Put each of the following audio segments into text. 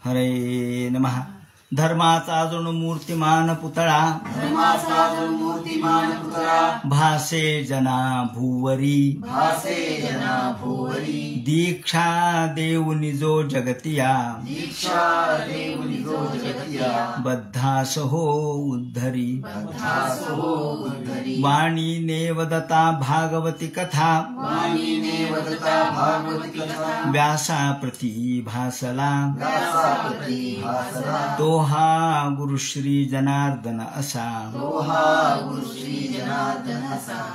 हरे नमः. धर्माचा जणू मूर्तिमान पुतळा, भासे जना भूवरी, दीक्षा देऊनि जो जगतिया, बद्धास हो उद्धरी. वाणी नेवदता भागवती कथा, व्यासा प्रती भासला, तो हा गुरुश्री जनार्दन असा,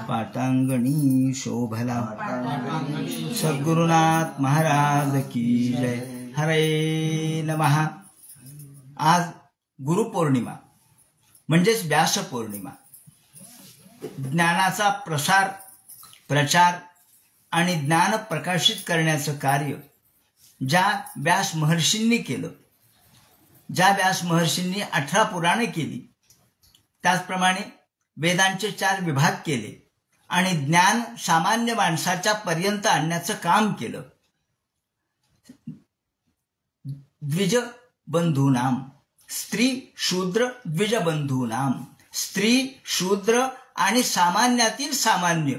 पाटांगणी शोभला. सद्गुरुनाथ महाराज की जय. हरे नमः. आज गुरुपौर्णिमा म्हणजेच व्यास पौर्णिमा. ज्ञानाचा प्रसार, प्रचार आणि ज्ञान प्रकाशित करण्याचं कार्य ज्या व्यास महर्षींनी केलं, ज्या व्यास महर्षींनी 18 पुराणे केली, त्याचप्रमाणे वेदांचे 4 विभाग केले आणि ज्ञान सामान्य माणसाच्या पर्यंत आणण्याचं काम केलं. द्विज बंधूनाम, स्त्री शूद्र द्विज बंधूनाम, स्त्री शूद्र आणि सामान्यातील सामान्य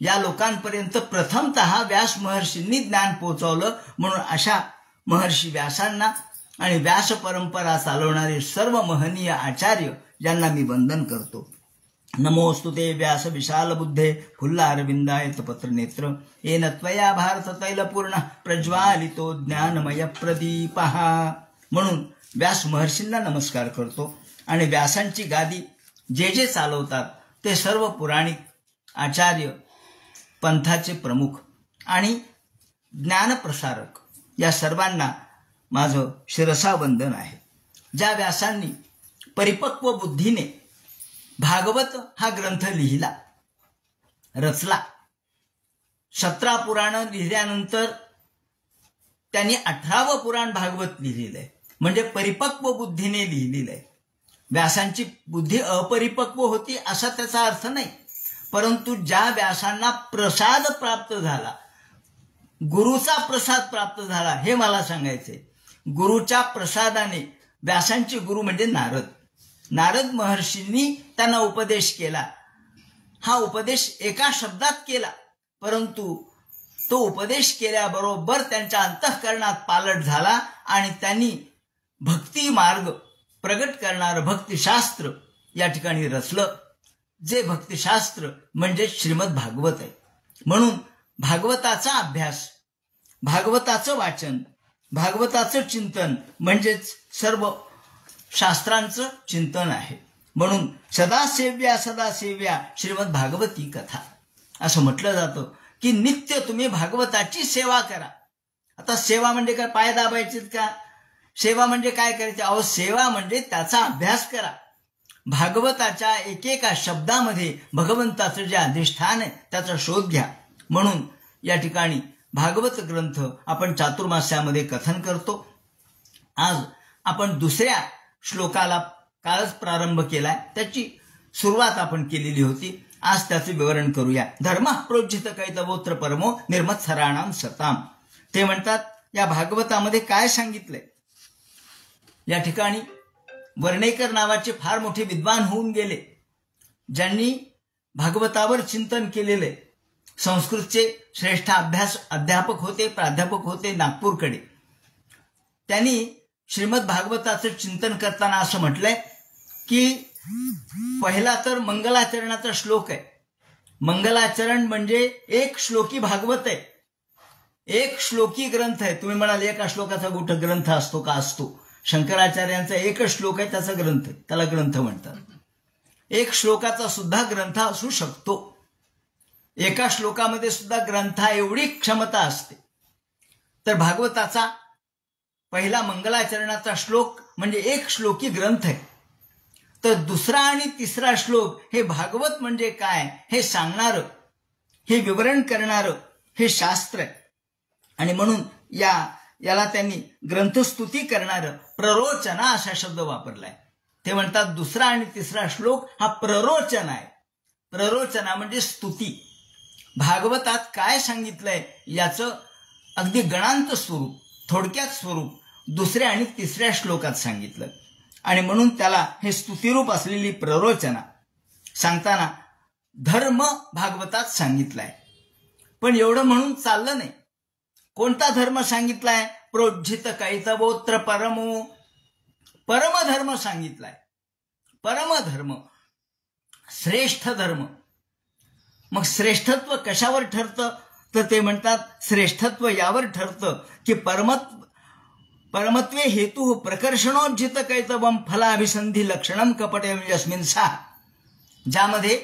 या लोकांपर्यंत प्रथमतः व्यास महर्षींनी ज्ञान पोहोचवलं. म्हणून अशा महर्षी व्यासांना आणि व्यास परंपरा चालवणारे सर्व महनीय आचार्य ज्यांना मी वंदन करतो. नमोस्तुते व्यास विशाल बुद्धे फुल्लारविंदायत पत्र नेत्र, येन त्वया भारत तैलपूर्ण प्रज्वालितो ज्ञानमय प्रदीपः. म्हणून व्यास महर्षींना नमस्कार करतो. आणि व्यासांची गादी जे जे चालवतात ते सर्व पुराणिक आचार्य, पंथाचे प्रमुख आणि ज्ञानप्रसारक या सर्वांना माझं शिरसा वंदन आहे. ज्या व्यासांनी परिपक्व बुद्धीने भागवत हा ग्रंथ लिहिला, रचला, 17 पुराणं लिहिल्यानंतर त्यांनी 18वं पुराण भागवत लिहिलेलं आहे. म्हणजे परिपक्व बुद्धीने लिहिलेलं आहे. व्यासांची बुद्धी अपरिपक्व होती असा त्याचा अर्थ नाही, परंतु ज्या व्यासांना प्रसाद प्राप्त झाला, गुरुचा प्रसाद प्राप्त झाला, हे मला सांगायचंय. गुरुच्या प्रसादाने, व्यासांचे गुरु म्हणजे नारद, नारद महर्षींनी त्यांना उपदेश केला. हा उपदेश एका शब्दात केला, परंतु तो उपदेश केल्याबरोबर त्यांच्या अंतःकरणात पालट झाला आणि त्यांनी भक्ती मार्ग प्रगट करणारं भक्तिशास्त्र या ठिकाणी रचलं, जे भक्तिशास्त्र म्हणजे श्रीमद भागवत आहे. म्हणून भागवताचा अभ्यास, भागवताचं वाचन, भागवताचं चिंतन म्हणजेच सर्व शास्त्रांचं चिंतन आहे. म्हणून सदा सेव्या श्रीमद भागवती कथा असं म्हटलं जातं की नित्य तुम्ही भागवताची सेवा करा. आता सेवा म्हणजे काय, पाय दाबायचे का? सेवा म्हणजे काय करायचे? अहो, सेवा म्हणजे त्याचा अभ्यास करा. भागवताच्या एकेका शब्दामध्ये भगवंताचं जे अधिष्ठान आहे त्याचा शोध घ्या. म्हणून या ठिकाणी भागवत ग्रंथ आपण चातुर्मास्यामध्ये कथन करतो. आज आपण दुसऱ्या श्लोकाला कालच प्रारंभ केलाय, त्याची सुरुवात आपण केलेली होती. आज त्याचे विवरण करूया. धर्म प्रोज्झित कैतवोत्र परमो निर्मत्सराणाम सताम. ते म्हणतात या भागवतामध्ये काय सांगितलंय. या ठिकाणी वर्णेकर नावाचे फार मोठे विद्वान होऊन गेले, ज्यांनी भागवतावर चिंतन केलेले. संस्कृतचे श्रेष्ठ अध्यापक होते, प्राध्यापक होते नागपूरकडे. त्यांनी श्रीमद भागवताचं चिंतन करताना असं म्हटलंय की पहिला तर मंगलाचरणाचा श्लोक आहे. मंगलाचरण म्हणजे एक श्लोकी भागवत आहे, एक श्लोकी ग्रंथ आहे. तुम्ही म्हणाल एका श्लोकाचा कुठं ग्रंथ असतो का? असतो. शंकराचार्यांचा एकच श्लोक आहे, त्याचा ग्रंथ आहे, त्याला ग्रंथ म्हणतात. एक श्लोकाचा सुद्धा ग्रंथ असू शकतो. एका श्लोकामध्ये सुद्धा ग्रंथा एवढी क्षमता असते. तर भागवताचा पहिला मंगलाचरणाचा श्लोक म्हणजे एक श्लोकी ग्रंथ आहे. तर दुसरा आणि तिसरा श्लोक हे भागवत म्हणजे काय हे सांगणारं, हे विवरण करणारं हे शास्त्र आहे. आणि म्हणून याला त्यांनी ग्रंथस्तुती करणारं प्ररोचना असा शब्द वापरलाय. ते म्हणतात दुसरा आणि तिसरा श्लोक हा प्ररोचन आहे. प्ररोचना म्हणजे स्तुती. भागवतात काय सांगितलंय याचं अगदी गणांत स्वरूप, थोडक्यात स्वरूप दुसऱ्या आणि तिसऱ्या श्लोकात सांगितलं. आणि म्हणून त्याला हे स्तुतिरूप असलेली प्ररोचना सांगताना धर्म भागवतात सांगितलाय. पण एवढं म्हणून चाललं नाही. कोणता धर्म सांगितलाय? प्रोज्झित कैतवोत्र परमो, परमधर्म सांगितलाय. परमधर्म, श्रेष्ठ धर्म. मग श्रेष्ठत्व कशावर ठरतं? तर ते म्हणतात श्रेष्ठत्व यावर ठरतं की परमत्वे हेतु प्रकर्षणोज्जित कैतवम फलाभिसंधी लक्षणम कपटे यस्मिन् सा, ज्यामध्ये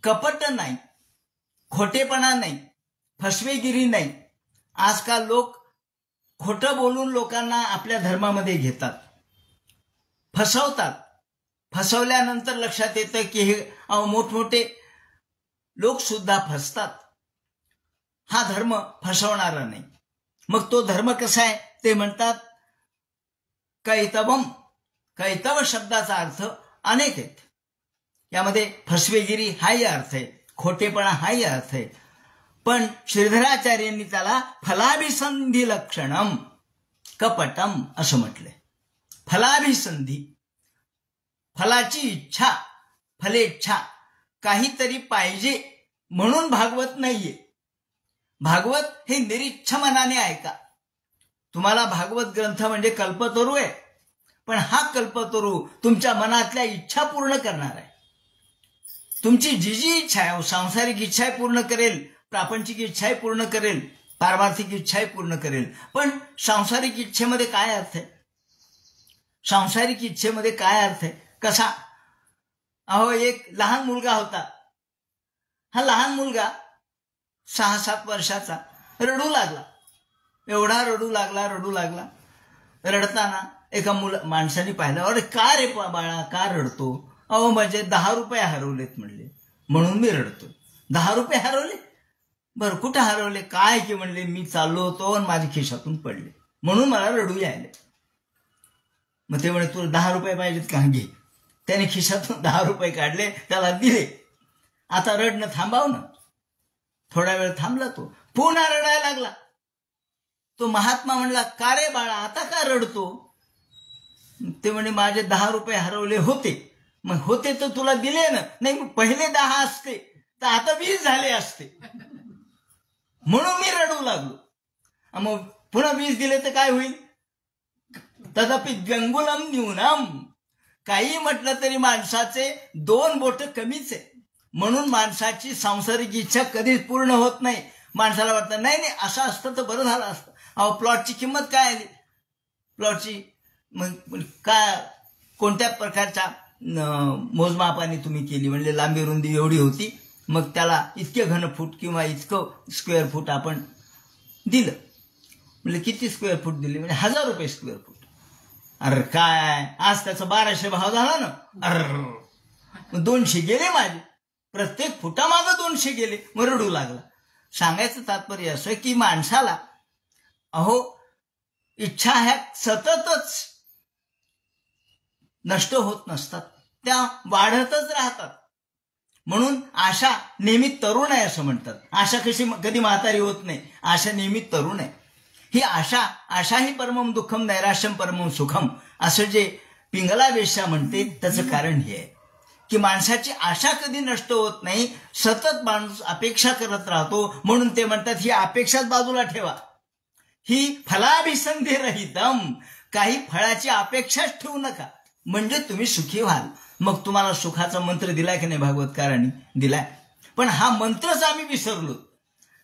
कपट नाही, खोटेपणा नाही, फसवेगिरी नाही. आजकाल लोक खोटं बोलून लोकांना आपल्या धर्मामध्ये घेतात, फसवतात. फसवल्यानंतर लक्षात येतं की हे मोठमोठे लोक सुद्धा फसतात. हा धर्म फसवणारा नाही. मग तो धर्म कसा आहे? ते म्हणतात कैतवम. कैतव शब्दाचा अर्थ अनेक आहेत. यामध्ये फसवेगिरी हाही अर्थ आहे, खोटेपणा हाही अर्थ आहे. पण श्रीधराचार्यांनी त्याला फलाभिसंधी लक्षणम कपटम असं म्हटलंय. फलाभिसंधी, फलाची इच्छा, फलेच्छा, काहीतरी पाहिजे म्हणून भागवत नाहीये. भागवत हे निरीच्छ मनाने ऐका. तुम्हाला भागवत ग्रंथ म्हणजे कल्पतरू आहे, पण हा कल्पतरू तुमच्या मनातल्या इच्छा पूर्ण करणार आहे. तुमची जी जी इच्छा आहे, सांसारिक इच्छाही पूर्ण करेल, प्रापंचिक इच्छाही पूर्ण करेल, पारमार्थिक इच्छाही पूर्ण करेल. पण सांसारिक इच्छेमध्ये काय अर्थ आहे? सांसारिक इच्छेमध्ये काय अर्थ आहे? कसा? अहो, एक लहान मुलगा होता. हा लहान मुलगा 6-7 वर्षाचा रडू लागला. एवढा रडू लागला. रडताना एका माणसाने पाहिलं, अरे का रे बाळा, का रडतो? अहो, माझे 10 रुपये हरवलेत म्हणले, म्हणून मी रडतो. 10 रुपये हरवले? बरं, कुठे हरवले? काय की म्हणले, मी चाललो होतो आणि माझ्या खिशातून पडले, म्हणून मला रडू यायले. मग ते म्हणे, तुला 10 रुपये पाहिजेत का? घे. त्याने खिशातून 10 रुपये काढले, त्याला दिले. आता रडणं थांबाव ना. थोडा वेळ थांबला, तो पुन्हा रडायला लागला. तो महात्मा म्हणला, का रे बाळा, आता का रडतो? ते म्हणे, माझे 10 रुपये हरवले होते. मग होते तर तुला दिले ना? नाही, पहिले 10 असते तर आता 20 झाले असते, म्हणून मी रडू लागलो. मग पुन्हा 20 दिले तर काय होईल? तदपि द्व्यंगुलम न्यूनम. काही म्हटलं तरी माणसाचे 2 बोट कमीच आहे. म्हणून माणसाची सांसारिक इच्छा कधीच पूर्ण होत नाही. माणसाला वाटतं, नाही नाही, असं असतं तर बरं झालं असतं. अहो, प्लॉटची किंमत काय आली? प्लॉटची मग काय, कोणत्या प्रकारच्या मोजमापाने तुम्ही केली? म्हणजे लांबी रुंदी एवढी होती, मग त्याला इतके घनफूट किंवा इतकं स्क्वेअर फूट आपण दिलं. म्हणजे किती स्क्वेअर फूट दिले? म्हणजे 1000 रुपये स्क्वेअर फूट. अरे काय, आज त्याचा 1200 भाव झाला ना. अरे 200 गेले माझे, प्रत्येक फुटामागं 200 गेले. मग रडू लागला. सांगायचं तात्पर्य असं की माणसाला, अहो, इच्छा ह्या सततच नष्ट होत नसतात, त्या वाढतच राहतात. म्हणून आशा नेहमी तरुण आहे असं म्हणतात. आशा कधी म्हातारी होत नाही. आशा नेहमी तरुण आहे. ही आशा ही परमम दुःखम नैराश्यम परमम सुखम असं जे पिंगला वेश्या म्हणते, त्याचं कारण हे आहे की माणसाची आशा कधी नष्ट होत नाही. सतत माणूस अपेक्षा करत राहतो. म्हणून ते म्हणतात, ही अपेक्षाच बाजूला ठेवा. ही फलाभिसंधी रहितम. काही फळाची अपेक्षाच ठेवू नका, म्हणजे तुम्ही सुखी व्हाल. मग तुम्हाला सुखाचा मंत्र दिलाय की नाही? भागवतकारांनी दिलाय. पण हा मंत्रच आम्ही विसरलो.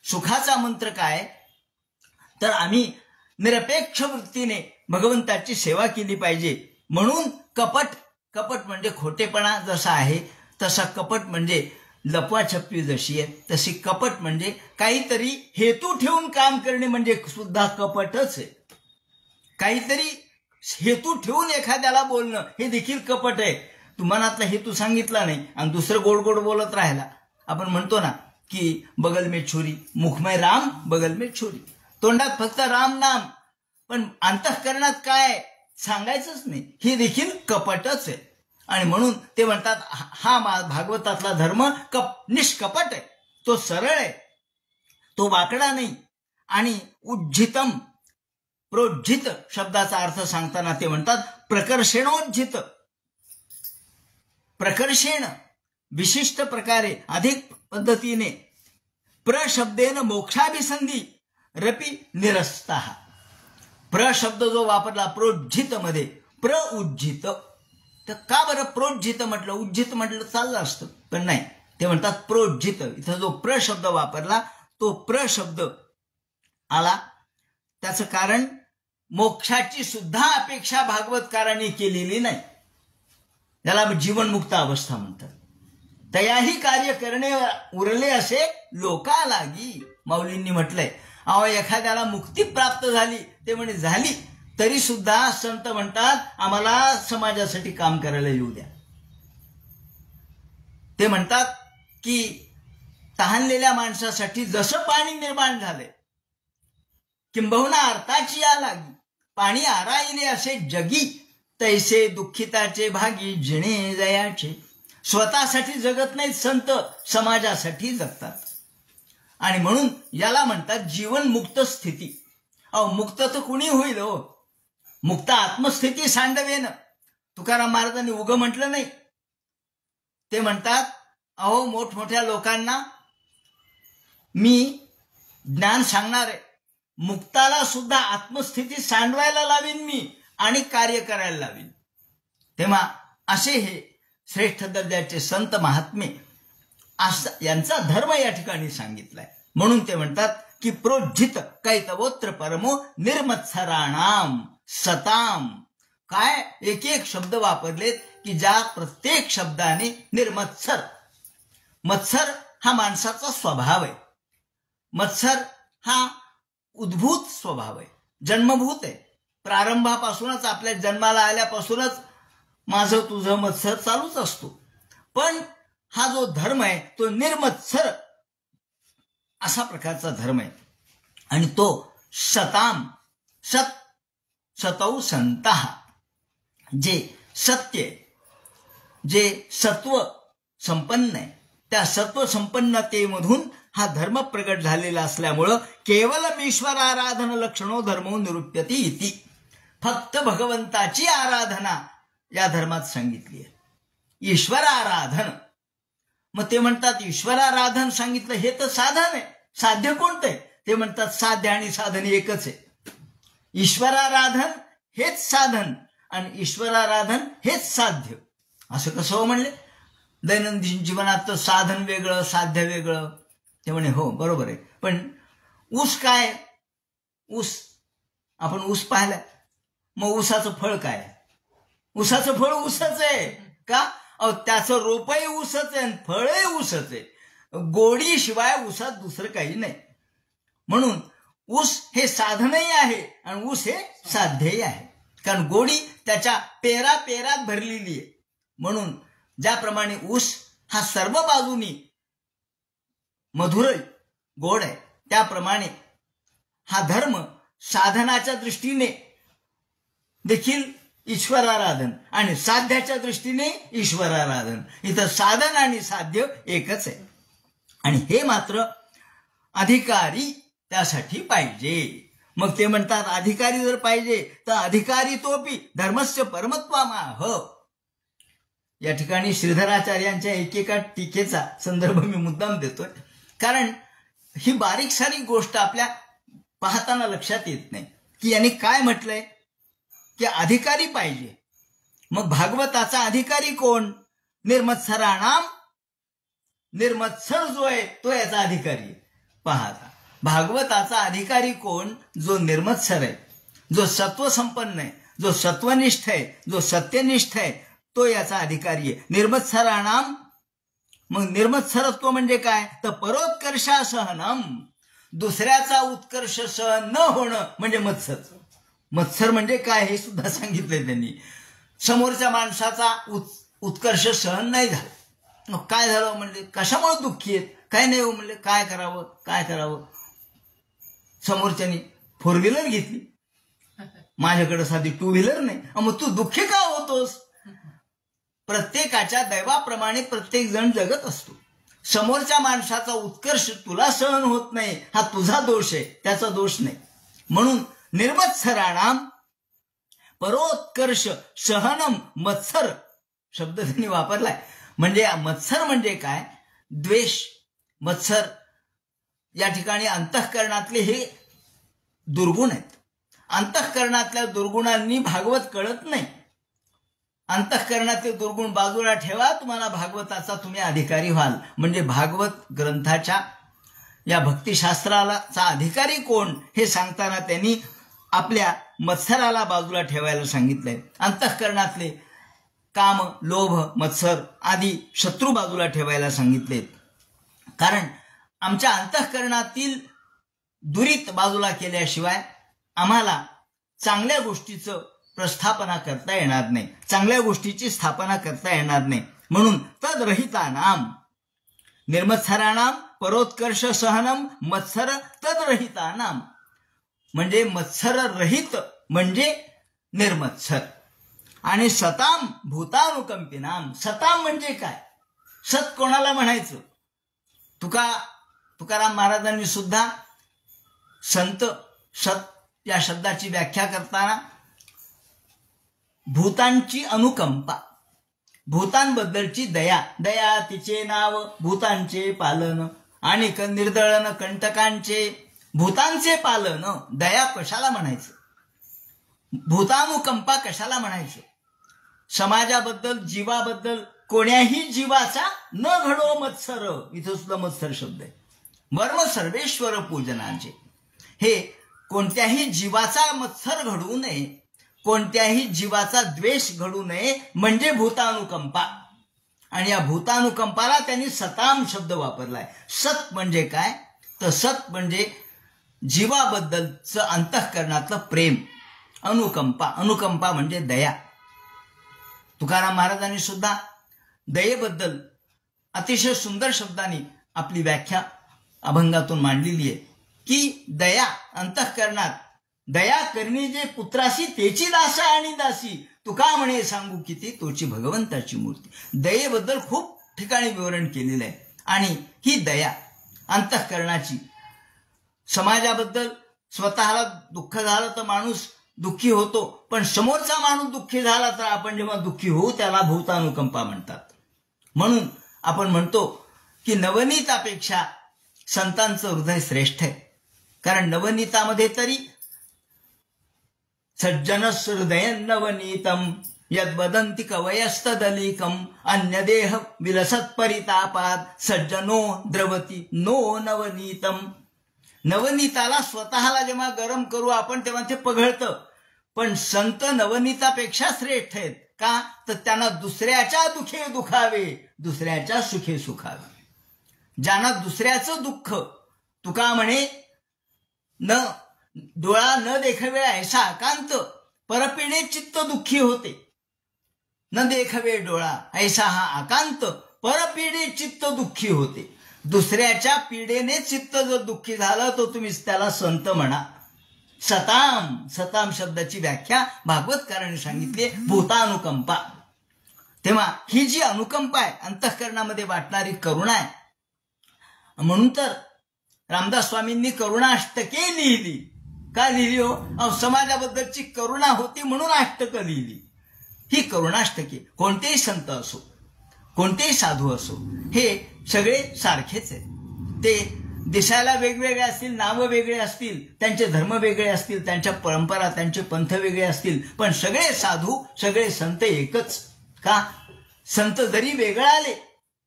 सुखाचा मंत्र काय? तर आम्ही निरपेक्ष वृत्तीने भगवंताची सेवा केली पाहिजे. म्हणून कपट म्हणजे खोटेपणा जसा आहे तसा कपट म्हणजे लपवाछपवी जशी आहे तशी कपट म्हणजे काहीतरी हेतू ठेवून काम करणे म्हणजे सुद्धा कपटच आहे. काहीतरी हेतू ठेवून एखाद्याला बोलणं हे देखील कपट आहे. तू मनातला हेतू सांगितला नाही आणि दुसरं गोड गोड बोलत राहिला. आपण म्हणतो ना की बगल में छुरी, मुख में राम, बगल में छुरी. तोंडात फक्त राम नाम, पण अंतःकरणात काय सांगायचंच नाही. हे देखील कपटच आहे. आणि म्हणून ते म्हणतात हा भागवतातला धर्म निष्कपट आहे. तो सरळ आहे, तो वाकडा नाही. आणि उज्जितम प्रोज्झित शब्दाचा अर्थ सांगताना ते म्हणतात प्रकर्षणोज्झित. प्रकर्षेण विशिष्ट प्रकारे अधिक पद्धतीने प्रशब्देन मोक्षाभिसंधी रपी निरस्ताः. प्रशब्द जो वापरला प्रोज्झित मध्ये प्रउज्झित. तर का बरं प्रोज्झित म्हटलं, उज्झित म्हटलं चाललं असतं, पण नाही, ते म्हणतात प्रोज्झित. इथं जो प्रशब्द वापरला तो प्रशब्द आला. त्याचं कारण मोक्षाची सुद्धा अपेक्षा भागवतकारांनी केलेली नाही. त्याला जीवनमुक्त अवस्था म्हणतात. तयाही कार्य करणे उरले असे लोका लागी. माऊलींनी म्हटलंय, अहो एखाद्याला मुक्ती प्राप्त झाली, ते म्हणे झाली, तरी सुद्धा संत म्हणतात आम्हाला समाजासाठी काम करायला येऊ द्या. ते म्हणतात की तहानलेल्या माणसासाठी जसं पाणी निर्माण झालंय, किंबहुना अर्थाची या लागी पाणी आराईले असे जगी, तैसे दुःखिताचे भागी जिणे जयाचे. स्वतःसाठी जगत नाहीत संत, समाजासाठी जगतात. आणि म्हणून याला म्हणतात जीवनमुक्त स्थिती. अहो मुक्त तर कुणी होईल हो, मुक्त आत्मस्थिती सांडवेन. तुकाराम महाराजांनी उगं म्हटलं नाही. ते म्हणतात अहो मोठमोठ्या लोकांना मी ज्ञान सांगणार आहे, मुक्ताला सुद्धा आत्मस्थिती सांडवायला लावीन मी आणि कार्य करायला लावीन. तेव्हा असे हे श्रेष्ठ दर्जाचे संत महात्मे यांचा धर्म या ठिकाणी सांगितलाय. म्हणून ते म्हणतात की प्रोज्झित कैतवोत्र परमो निर्मत्सराणाम सताम. काय एक एक शब्द वापरलेत की ज्या प्रत्येक शब्दाने निर्मत्सर. मत्सर हा माणसाचा स्वभाव आहे. मत्सर हा उद्भूत स्वभाव आहे, जन्मभूत आहे. प्रारंभापासूनच आपल्या जन्माला आल्यापासूनच माझं तुझं मत्सर चालूच असतो. पण हा जो धर्म आहे तो निर्मत्सर असा प्रकारचा धर्म आहे. आणि तो सताम, सतौ संतः, जे सत्य आहे, जे सत्व संपन्न आहे, त्या सत्व संपन्नतेमधून हा धर्म प्रगट झालेला असल्यामुळं केवळ ईश्वराराधन लक्षणो धर्मो निरूप्यते इति. फक्त भगवंताची आराधना या धर्मात सांगितली आहे. ईश्वराराधन. मग ते म्हणतात ईश्वराराधन सांगितलं हे तर साधन आहे, साध्य कोणतं आहे? ते म्हणतात साध्य आणि साधन एकच आहे. ईश्वराराधन हेच साधन आणि ईश्वराराधन हेच साध्य. असं कसं हो म्हणले? दैनंदिन जीवनात तर साधन वेगळं साध्य वेगळं. ते म्हणे हो बरोबर आहे, पण ऊस काय? ऊस, आपण ऊस पाहिला, मग ऊसाचं फळ काय? ऊसाचं फळ ऊसच आहे का? अहो त्याचं रोपही ऊसच आहे, फळही ऊसच आहे. गोडी शिवाय ऊसात दुसरं काही नाही. म्हणून ऊस हे साधनही आहे आणि ऊस हे साध्यही आहे. कारण गोडी त्याच्या पेरात भरलेली आहे. म्हणून ज्याप्रमाणे ऊस हा सर्व बाजूनी मधुर गोड आहे, त्याप्रमाणे हा धर्म साधनाच्या दृष्टीने देखील ईश्वराराधन आणि साध्याच्या दृष्टीने ईश्वराराधन. इथं साधन आणि साध्य एकच आहे. आणि हे मात्र अधिकारी त्यासाठी पाहिजे. मग ते म्हणतात अधिकारी जर पाहिजे तर अधिकारी तोपी धर्मस्य परमत्वामाह. या ठिकाणी श्रीधराचार्यांच्या एकेका टीकेचा संदर्भ मी मुद्दाम देतोय, कारण ही बारीक सारीक गोष्ट आपल्या पाहताना लक्षात येत नाही की यांनी काय म्हटलंय की अधिकारी पाहिजे. मग भागवताचा अधिकारी कोण? निर्मत्सराणाम. निर्मत्सर जो आहे तो याचा अधिकारी आहे. पहा, भागवताचा अधिकारी कोण? जो निर्मत्सर आहे, जो सत्वसंपन्न आहे, जो सत्वनिष्ठ आहे, जो सत्यनिष्ठ आहे, तो याचा अधिकारी आहे. निर्मत्सराणाम. मग निर्मत्सरत्व म्हणजे काय? तर परोत्कर्षासहनम. दुसऱ्याचा उत्कर्ष सहन न होणं म्हणजे मत्सर. मत्सर म्हणजे काय हे सुद्धा सांगितलंय त्यांनी. समोरच्या माणसाचा उत्कर्ष सहन नाही झाला. काय झालं म्हणले? कशामुळे दुःखी आहेत? काय नाही हो म्हणले. काय करावं? समोरच्यानी 4 व्हीलर घेतली, माझ्याकडे साधी 2 व्हीलर नाही. मग तू दुःखी का होतोस? प्रत्येकाच्या दैवाप्रमाणे प्रत्येक जण जगत असतो. समोरच्या माणसाचा उत्कर्ष तुला सहन होत नाही हा तुझा दोष आहे, त्याचा दोष नाही. म्हणून निर्मत्सराणाम परोत्कर्ष सहनम मत्सर शब्द त्यांनी वापरलाय. म्हणजे मत्सर म्हणजे काय? द्वेष. मत्सर या ठिकाणी अंतःकरणातले हे दुर्गुण आहेत. अंतःकरणातल्या दुर्गुणांनी भागवत कळत नाही. अंतःकरणातले दुर्गुण बाजूला ठेवा, तुम्हाला भागवताचा तुम्ही अधिकारी व्हाल. म्हणजे भागवत ग्रंथाच्या या भक्तिशास्त्राचा अधिकारी कोण हे सांगताना त्यांनी आपल्या मत्सराला बाजूला ठेवायला सांगितलंय. अंतःकरणातले काम, लोभ, मत्सर आदी शत्रू बाजूला ठेवायला सांगितले. कारण आमच्या अंतःकरणातील दुरीत बाजूला केल्याशिवाय आम्हाला चांगल्या गोष्टीचं प्रस्थापना करता येणार नाही, चांगल्या गोष्टीची स्थापना करता येणार नाही. म्हणून तद्रहितानाम निर्मत्सराणाम परोत्कर्ष सहनम मत्सर तद्रहितानाम म्हणजे मत्सर रहित म्हणजे निर्मत्सर. आणि सताम भूतानुकंपिनाम. सताम म्हणजे काय? सत कोणाला म्हणायचं? तुकाराम महाराजांनी सुद्धा संत सत या शब्दाची व्याख्या करताना भूतांची अनुकंपा, भूतांबद्दलची दया, दया तिचे नाव भूतांचे पालन आणि निर्दळन कंटकांचे. भूतांचे पालन, दया कशाला म्हणायचं? भूतानुकंपा कशाला म्हणायचं? समाजाबद्दल, जीवाबद्दल कोण्याही जीवाचा न घडो मत्सर. इथं सुद्धा मत्सर शब्द आहे. वर्म सर्वेश्वर पूजनाचे. हे कोणत्याही जीवाचा मत्सर घडू नये, कोणत्याही जीवाचा द्वेष घडू नये म्हणजे भूतानुकंपा. आणि या भूतानुकंपाला त्यांनी सताम शब्द वापरलाय. सत म्हणजे काय? तर सत म्हणजे जीवाबद्दलचं अंतःकरणातलं प्रेम. अनुकंपा, अनुकंपा म्हणजे दया. तुकाराम महाराजांनी सुद्धा दयेबद्दल अतिशय सुंदर शब्दांनी आपली व्याख्या अभंगातून मांडलेली आहे की दया अंतःकरणात दया करणी जे पुत्रासी तेची दासा आणि दासी. तुका म्हणे सांगू किती तोची भगवंताची मूर्ती. दयेबद्दल खूप ठिकाणी विवरण केलेलं आहे. आणि ही दया अंतःकरणाची समाजाबद्दल, स्वतःला दुःख झालं तर माणूस दुःखी होतो, पण समोरचा माणूस दुःखी झाला तर आपण जेव्हा दुःखी होऊ त्याला भूतानुकंपा म्हणतात. म्हणून आपण म्हणतो की नवनीतापेक्षा संतांचं हृदय श्रेष्ठ आहे. कारण नवनीतामध्ये तरी सज्जनस् हृदय नवनीतम यद्वदन्ति कवयस्तदलीकम अन्यदेह विलसत् परितापात सज्जनो द्रवती नो नवनीतम. नवनीताला स्वतःला जेव्हा गरम करू आपण तेव्हा ते पघळतं, पण संत नवनीतापेक्षा श्रेष्ठ आहेत. का? तर त्यांना दुसऱ्याच्या दुखे दुखावे, दुसऱ्याच्या सुखे सुखावे. ज्यांना दुसऱ्याचं दुःख, तुका म्हणे न डोळा न देखवे ऐसा एकांत परपिणे चित्त दुःखी होते. न देखवे डोळा ऐसा हा आकांत परपिढे चित्त दुःखी होते. दुसऱ्याच्या पिढेने चित्त जर दुःखी झालं तर तुम्ही त्याला संत म्हणा. सताम, सताम शब्दाची व्याख्या भागवतकारांनी सांगितली भूतानुकंपा. तेव्हा ही जी अनुकंपा आहे, अंतःकरणामध्ये वाटणारी करुणा आहे. म्हणून तर रामदास स्वामींनी करुणाष्टके लिहिली. का लिहिली हो? समाजाबद्दलची करुणा होती म्हणून अष्टकं लिहिली. ही करुणाष्टके कोणतेही संत असो, कोणतेही साधू असो, हे सगळे सारखेच आहेत. ते दिसायला वेगवेगळे असतील, नावं वेगळे असतील, त्यांचे धर्म वेगळे असतील, त्यांच्या परंपरा, त्यांचे पंथ वेगळे असतील, पण सगळे साधू, सगळे संत एकच. का? संत जरी वेगळाले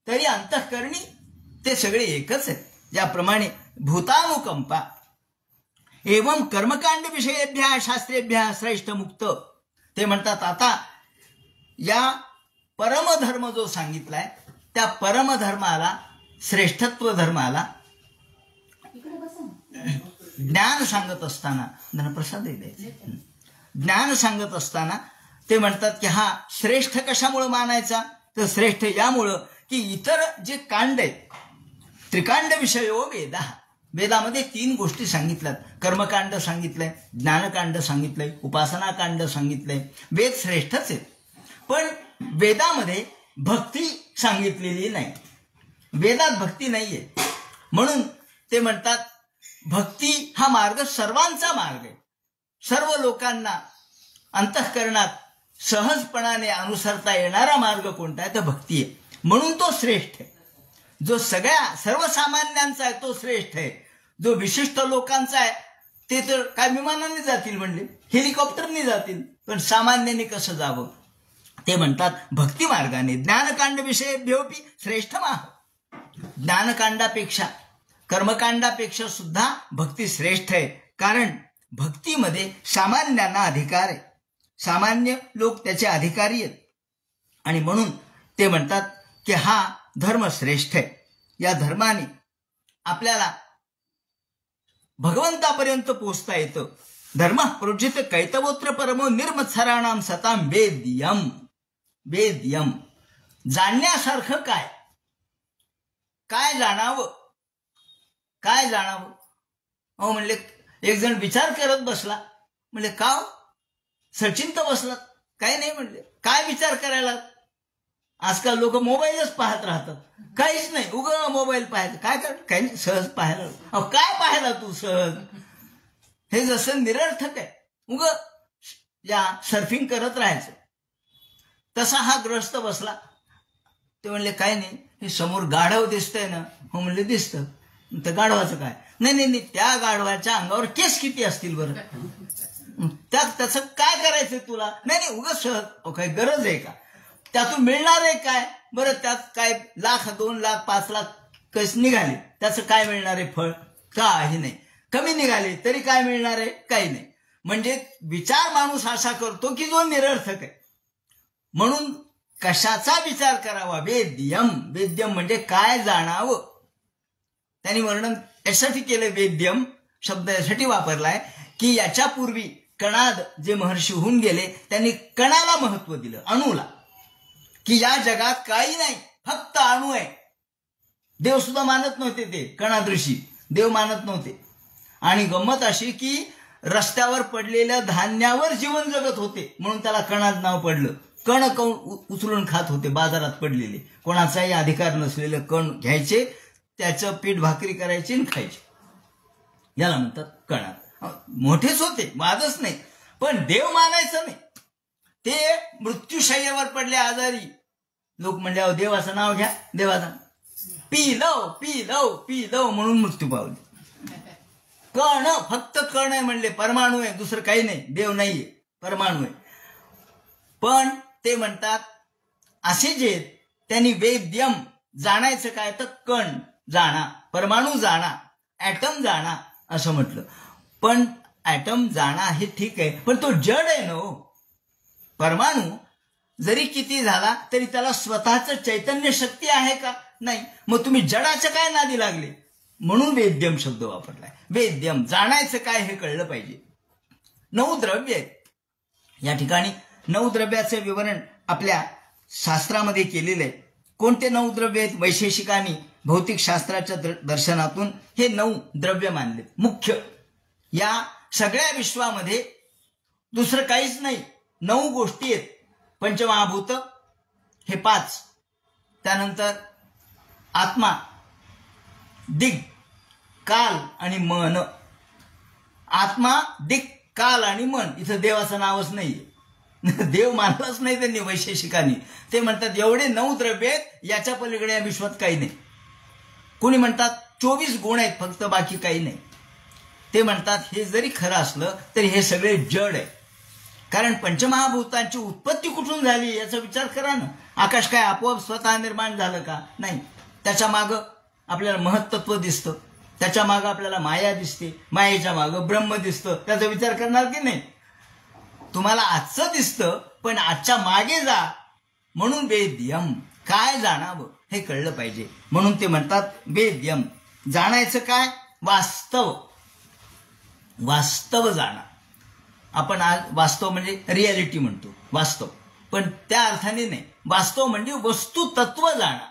तरी अंतःकरणी ते सगळे एकच आहेत. ज्याप्रमाणे भूतानुकंपा एवं कर्मकांड विषयेभ्य शास्त्रेभ्य श्रेष्ठ मुक्त. ते म्हणतात आता या परमधर्म जो सांगितलाय त्या परमधर्माला, श्रेष्ठत्व धर्माला ज्ञान सांगत असताना, धनप्रसाद द्यायचे, ज्ञान सांगत असताना ते म्हणतात की हा श्रेष्ठ कशामुळे मानायचा? तर श्रेष्ठ यामुळं की इतर जे कांड आहेत, त्रिकांड विषयो वेदा, वेदामध्ये 3 गोष्टी सांगितल्यात. कर्मकांड सांगितलंय, ज्ञानकांड सांगितलंय, उपासनाकांड सांगितलंय. वेद श्रेष्ठच आहेत, पण वेदामध्ये भक्ती सांगितलेली नाही. वेदात भक्ती नाहीये. म्हणून ते म्हणतात भक्ती हा मार्ग सर्वांचा मार्ग आहे. सर्व लोकांना अंतःकरणात सहजपणाने अनुसरता येणारा मार्ग कोणता आहे तर भक्ती आहे. म्हणून तो श्रेष्ठ आहे. जो सर्वसामान्यांचा आहे तो श्रेष्ठ आहे. जो विशिष्ट लोकांचा आहे ते तर काय विमानाने जातील म्हणले, हेलिकॉप्टरने जातील, पण सामान्याने कसं जावं ते म्हणतात भक्ती मार्गाने. ज्ञानकांड विषयेभ्योपि श्रेष्ठ माह. ज्ञानकांडापेक्षा कर्मकांडापेक्षा सुद्धा भक्ती श्रेष्ठ आहे. कारण भक्तीमध्ये सामान्यांना अधिकार आहे, सामान्य लोक त्याचे अधिकारी आहेत. आणि म्हणून ते म्हणतात की हा धर्म श्रेष्ठ आहे. या धर्माने आपल्याला भगवंतापर्यंत पोचता येतं. धर्म प्रोजित कैतवोत्र परमो निर्मत्सराणाम सताम वेद्यम. वेद्यम जाणण्यासारखं काय, काय जाणावं, काय जाणावं. अहो म्हणले एक जण विचार करत बसला. म्हणले का सचिंत बसलात? काय नाही म्हणले. काय विचार करायला? आजकाल लोक मोबाईलच पाहत राहतात. काहीच नाही, उगा मोबाईल पाहायचं. काय कर, काही नाही, सहज पाहायला. अहो काय पाहायला तू सहज? हे जसं निरर्थक आहे, उग या सर्फिंग करत राहायचं. तसा हा ग्रस्त बसला. ते म्हणले काय नाही, हे समोर गाढव दिसतंय ना? हो म्हणले दिसतं. तर गाढवाचं काय? नाही नाही नाही, त्या गाढवाच्या अंगावर केस किती असतील बरं? त्याचं काय करायचं तुला? नाही नाही, उगाच सहज. काही गरज आहे का? त्यातून मिळणार आहे काय बरं? त्यात काय लाख, 2 लाख, 5 लाख केस निघाले, त्याचं काय मिळणार आहे फळ? काही नाही. कमी निघाले तरी काय मिळणार आहे? काही नाही. म्हणजे विचार माणूस असा करतो की जो निरर्थक आहे. म्हणून कशाचा विचार करावा? वेद्यम. वेद्यम म्हणजे काय जाणावं. त्यांनी वर्णन यासाठी केलं, वेद्यम शब्द यासाठी वापरलाय की याच्यापूर्वी कणाद जे महर्षी होऊन गेले त्यांनी कणाला महत्व दिलं, अणूला, की या जगात काही नाही, फक्त अणू आहे. देव सुद्धा मानत नव्हते ते कणाद ऋषी, देव मानत नव्हते. आणि गंमत अशी की रस्त्यावर पडलेल्या धान्यावर जीवन जगत होते म्हणून त्याला कणाद नाव पडलं. कण उचलून खात होते बाजारात पडलेले, कोणाचाही अधिकार नसलेले कण घ्यायचे, त्याचं पीठ भाकरी करायची आणि खायचे. याला म्हणतात कणाद. मोठेच होते, वादच नाही, पण देव मानायचं नाही. ते मृत्यूशय्येवर पडले आजारी. लोक म्हणले अहो देवाचं नाव घ्या, देवाचा पी लव पी लव पी लव म्हणून मृत्यू पावले. कण, फक्त कण आहे म्हणले, परमाणू आहे, दुसरं काही नाही. देव नाहीये, परमाणू आहे. पण ते म्हणतात असे जे त्यांनी वेद्यम जाणायचं काय तर कण जाणा, परमाणू जाणा, ऍटम जाणा असं म्हटलं. पण ऍटम जाणा हे ठीक आहे, पण तो जड आहे ना. परमाणू जरी किती झाला तरी त्याला स्वतःच चैतन्य शक्ती आहे का? नाही. मग तुम्ही जडाचं काय नादी लागले? म्हणून वेद्यम शब्द वापरलाय. वेद्यम जाणायचं काय हे कळलं पाहिजे. 9 द्रव्य आहेत. या ठिकाणी 9 द्रव्याचे विवरण आपल्या शास्त्रामध्ये केलेलं आहे. कोणते 9 द्रव्य आहेत? वैशेषिकांनी भौतिक शास्त्राच्या दर्शनातून हे 9 द्रव्य मानले मुख्य. या सगळ्या विश्वामध्ये दुसरं काहीच नाही. 9 गोष्टी आहेत. पंचमहाभूत हे 5, त्यानंतर आत्मा, दिग, काल आणि मन. आत्मा, दिग, काल आणि मन. इथं देवाचं नावच नाहीये. देव मानलाच नाही त्यांनी वैशेषिकांनी. ते म्हणतात एवढे 9 द्रव्य आहेत, याच्या पलीकडे या विश्वात काही नाही. कोणी म्हणतात 24 गुण आहेत फक्त, बाकी काही नाही. ते म्हणतात हे जरी खरं असलं तरी हे सगळे जड आहे. कारण पंचमहाभूतांची उत्पत्ती कुठून झाली याचा विचार करा ना. आकाश काय आपोआप स्वतः निर्माण झालं का? नाही. त्याच्या मागं आपल्याला महत्त्व दिसतं, त्याच्या मागं आपल्याला माया दिसते, मायेच्या मागं ब्रह्म दिसतं. त्याचा विचार करणार की नाही? तुम्हाला आजचं दिसतं, पण आजच्या मागे जा. म्हणून वेद्यम, काय जाणावं हे कळलं पाहिजे. म्हणून ते म्हणतात वेद्यम. जाणायचं काय? वास्तव. वास्तव जाणा. आपण आज वास्तव म्हणजे रियालिटी म्हणतो, वास्तव, पण त्या अर्थाने नाही. वास्तव म्हणजे वस्तुतत्व जाणा.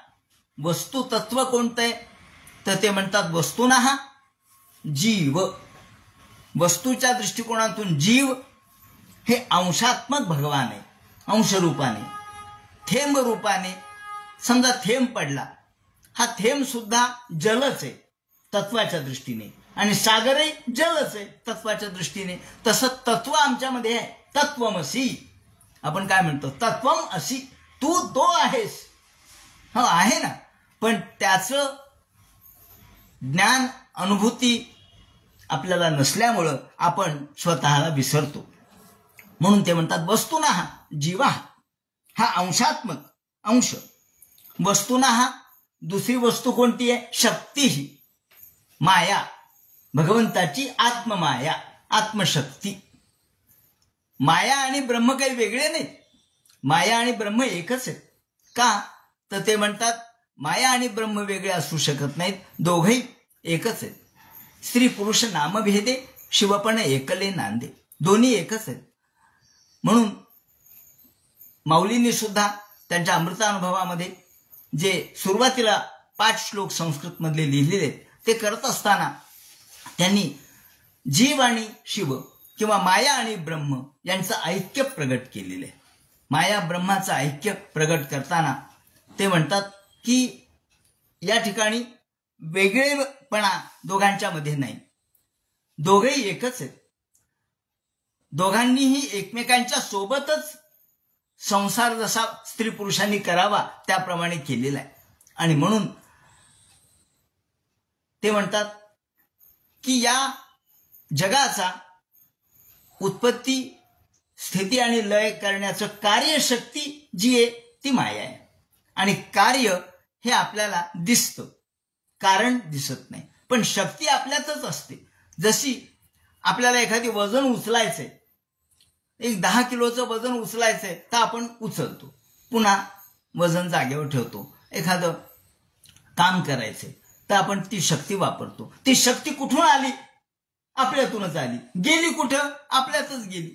वस्तुतत्व कोणतं आहे तर ते म्हणतात वस्तुनः जीव. वस्तूच्या दृष्टिकोनातून जीव हे अंशात्मक भगवान आहे, अंशरूपाने, थेंब रूपाने. समजा थेंब पडला, हा थेंब सुद्धा जलच आहे तत्वाच्या दृष्टीने. आणि सागरही जलच आहे तत्वाच्या दृष्टीने. तसं तत्व आमच्यामध्ये आहे. तत्वमसी आपण काय म्हणतो, तत्वम असी, तू तो आहेस. हो आहे ना, पण त्याचं ज्ञान अनुभूती आपल्याला नसल्यामुळं आपण स्वतःला विसरतो. म्हणून ते म्हणतात वस्तुना जीवा हा अंशात्मक अंश. वस्तुना दुसरी वस्तू कोणती आहे, शक्ती ही माया, भगवंताची आत्ममाया, आत्मशक्ती. माया आणि ब्रह्म काही वेगळे नाहीत. माया आणि ब्रह्म एकच आहे. का तर ते म्हणतात माया आणि ब्रह्म वेगळे असू शकत नाहीत, दोघही एकच आहेत. स्त्री पुरुष नामभेदे शिवपण एकले नांदे, दोन्ही एकच आहेत. म्हणून माऊलींनी सुद्धा त्यांच्या अमृतानुभवामध्ये जे सुरुवातीला 5 श्लोक संस्कृत मधले लिहिलेले ते करत असताना त्यांनी जीव आणि शिव किंवा माया आणि ब्रह्म यांचं ऐक्य प्रगट केलेलं आहे. माया ब्रह्माचं ऐक्य प्रगट करताना ते म्हणतात की या ठिकाणी वेगळेपणा दोघांच्या मध्ये नाही, दोघेही एकच आहेत. दोघांनीही एकमेकांच्या सोबतच संसार जसा स्त्री पुरुषांनी करावा त्याप्रमाणे केलेला आहे. आणि म्हणून ते म्हणतात की या जगाचा उत्पत्ती स्थिती आणि लय करण्याचं कार्यशक्ती जी आहे ती माया आहे. आणि कार्य हे आपल्याला दिसतं, कारण दिसत नाही. पण शक्ती आपल्यातच असते. जशी आपल्याला एखादी वजन उचलायचंय, एक 10 किलोचं वजन उचलायचंय तर आपण उचलतो, पुन्हा वजन जागेवर ठेवतो. एखादं काम करायचंय तर आपण ती शक्ती वापरतो. ती शक्ती कुठून आली, आपल्यातूनच आली. गेली कुठं, आपल्यातच गेली.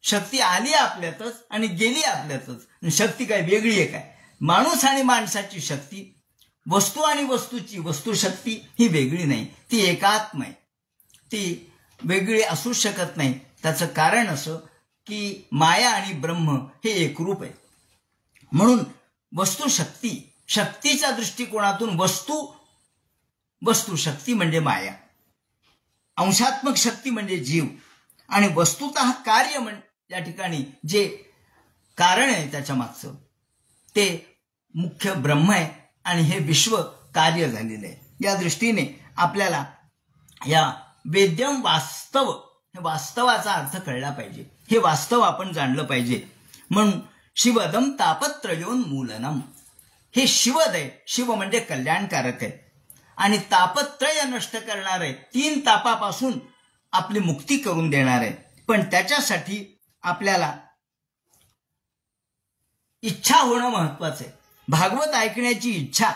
शक्ती आली आपल्यातच आणि गेली आपल्यातच. शक्ती काय वेगळी आहे काय? माणूस आणि माणसाची शक्ती, वस्तू आणि वस्तूची वस्तुशक्ती ही वेगळी नाही, ती एकात्म आहे. ती वेगळी असू शकत नाही. त्याचं कारण असं की माया आणि ब्रह्म हे एकरूप आहे. म्हणून वस्तुशक्ती, शक्तीच्या दृष्टिकोनातून वस्तुशक्ती म्हणजे माया, अंशात्मक शक्ती म्हणजे जीव, आणि वस्तुतः कार्य म्हणजे या ठिकाणी जे कारण आहे त्याच्या मागचं ते मुख्य ब्रह्म आहे. आणि हे विश्व कार्य झालेलं आहे. या दृष्टीने आपल्याला या वेद्यम वास्तव, हे वास्तवाचा अर्थ कळला पाहिजे. हे वास्तव आपण जाणलं पाहिजे. म्हणून शिवदम तापत्रयोन्मूलनम, हे शिवद आहे. शिव म्हणजे कल्याणकारक आहे आणि तापत्रय नष्ट करणार आहे. 3 तापापासून आपली मुक्ती करून देणार आहे. पण त्याच्यासाठी आपल्याला इच्छा होणं महत्वाचं आहे. भागवत ऐकण्याची इच्छा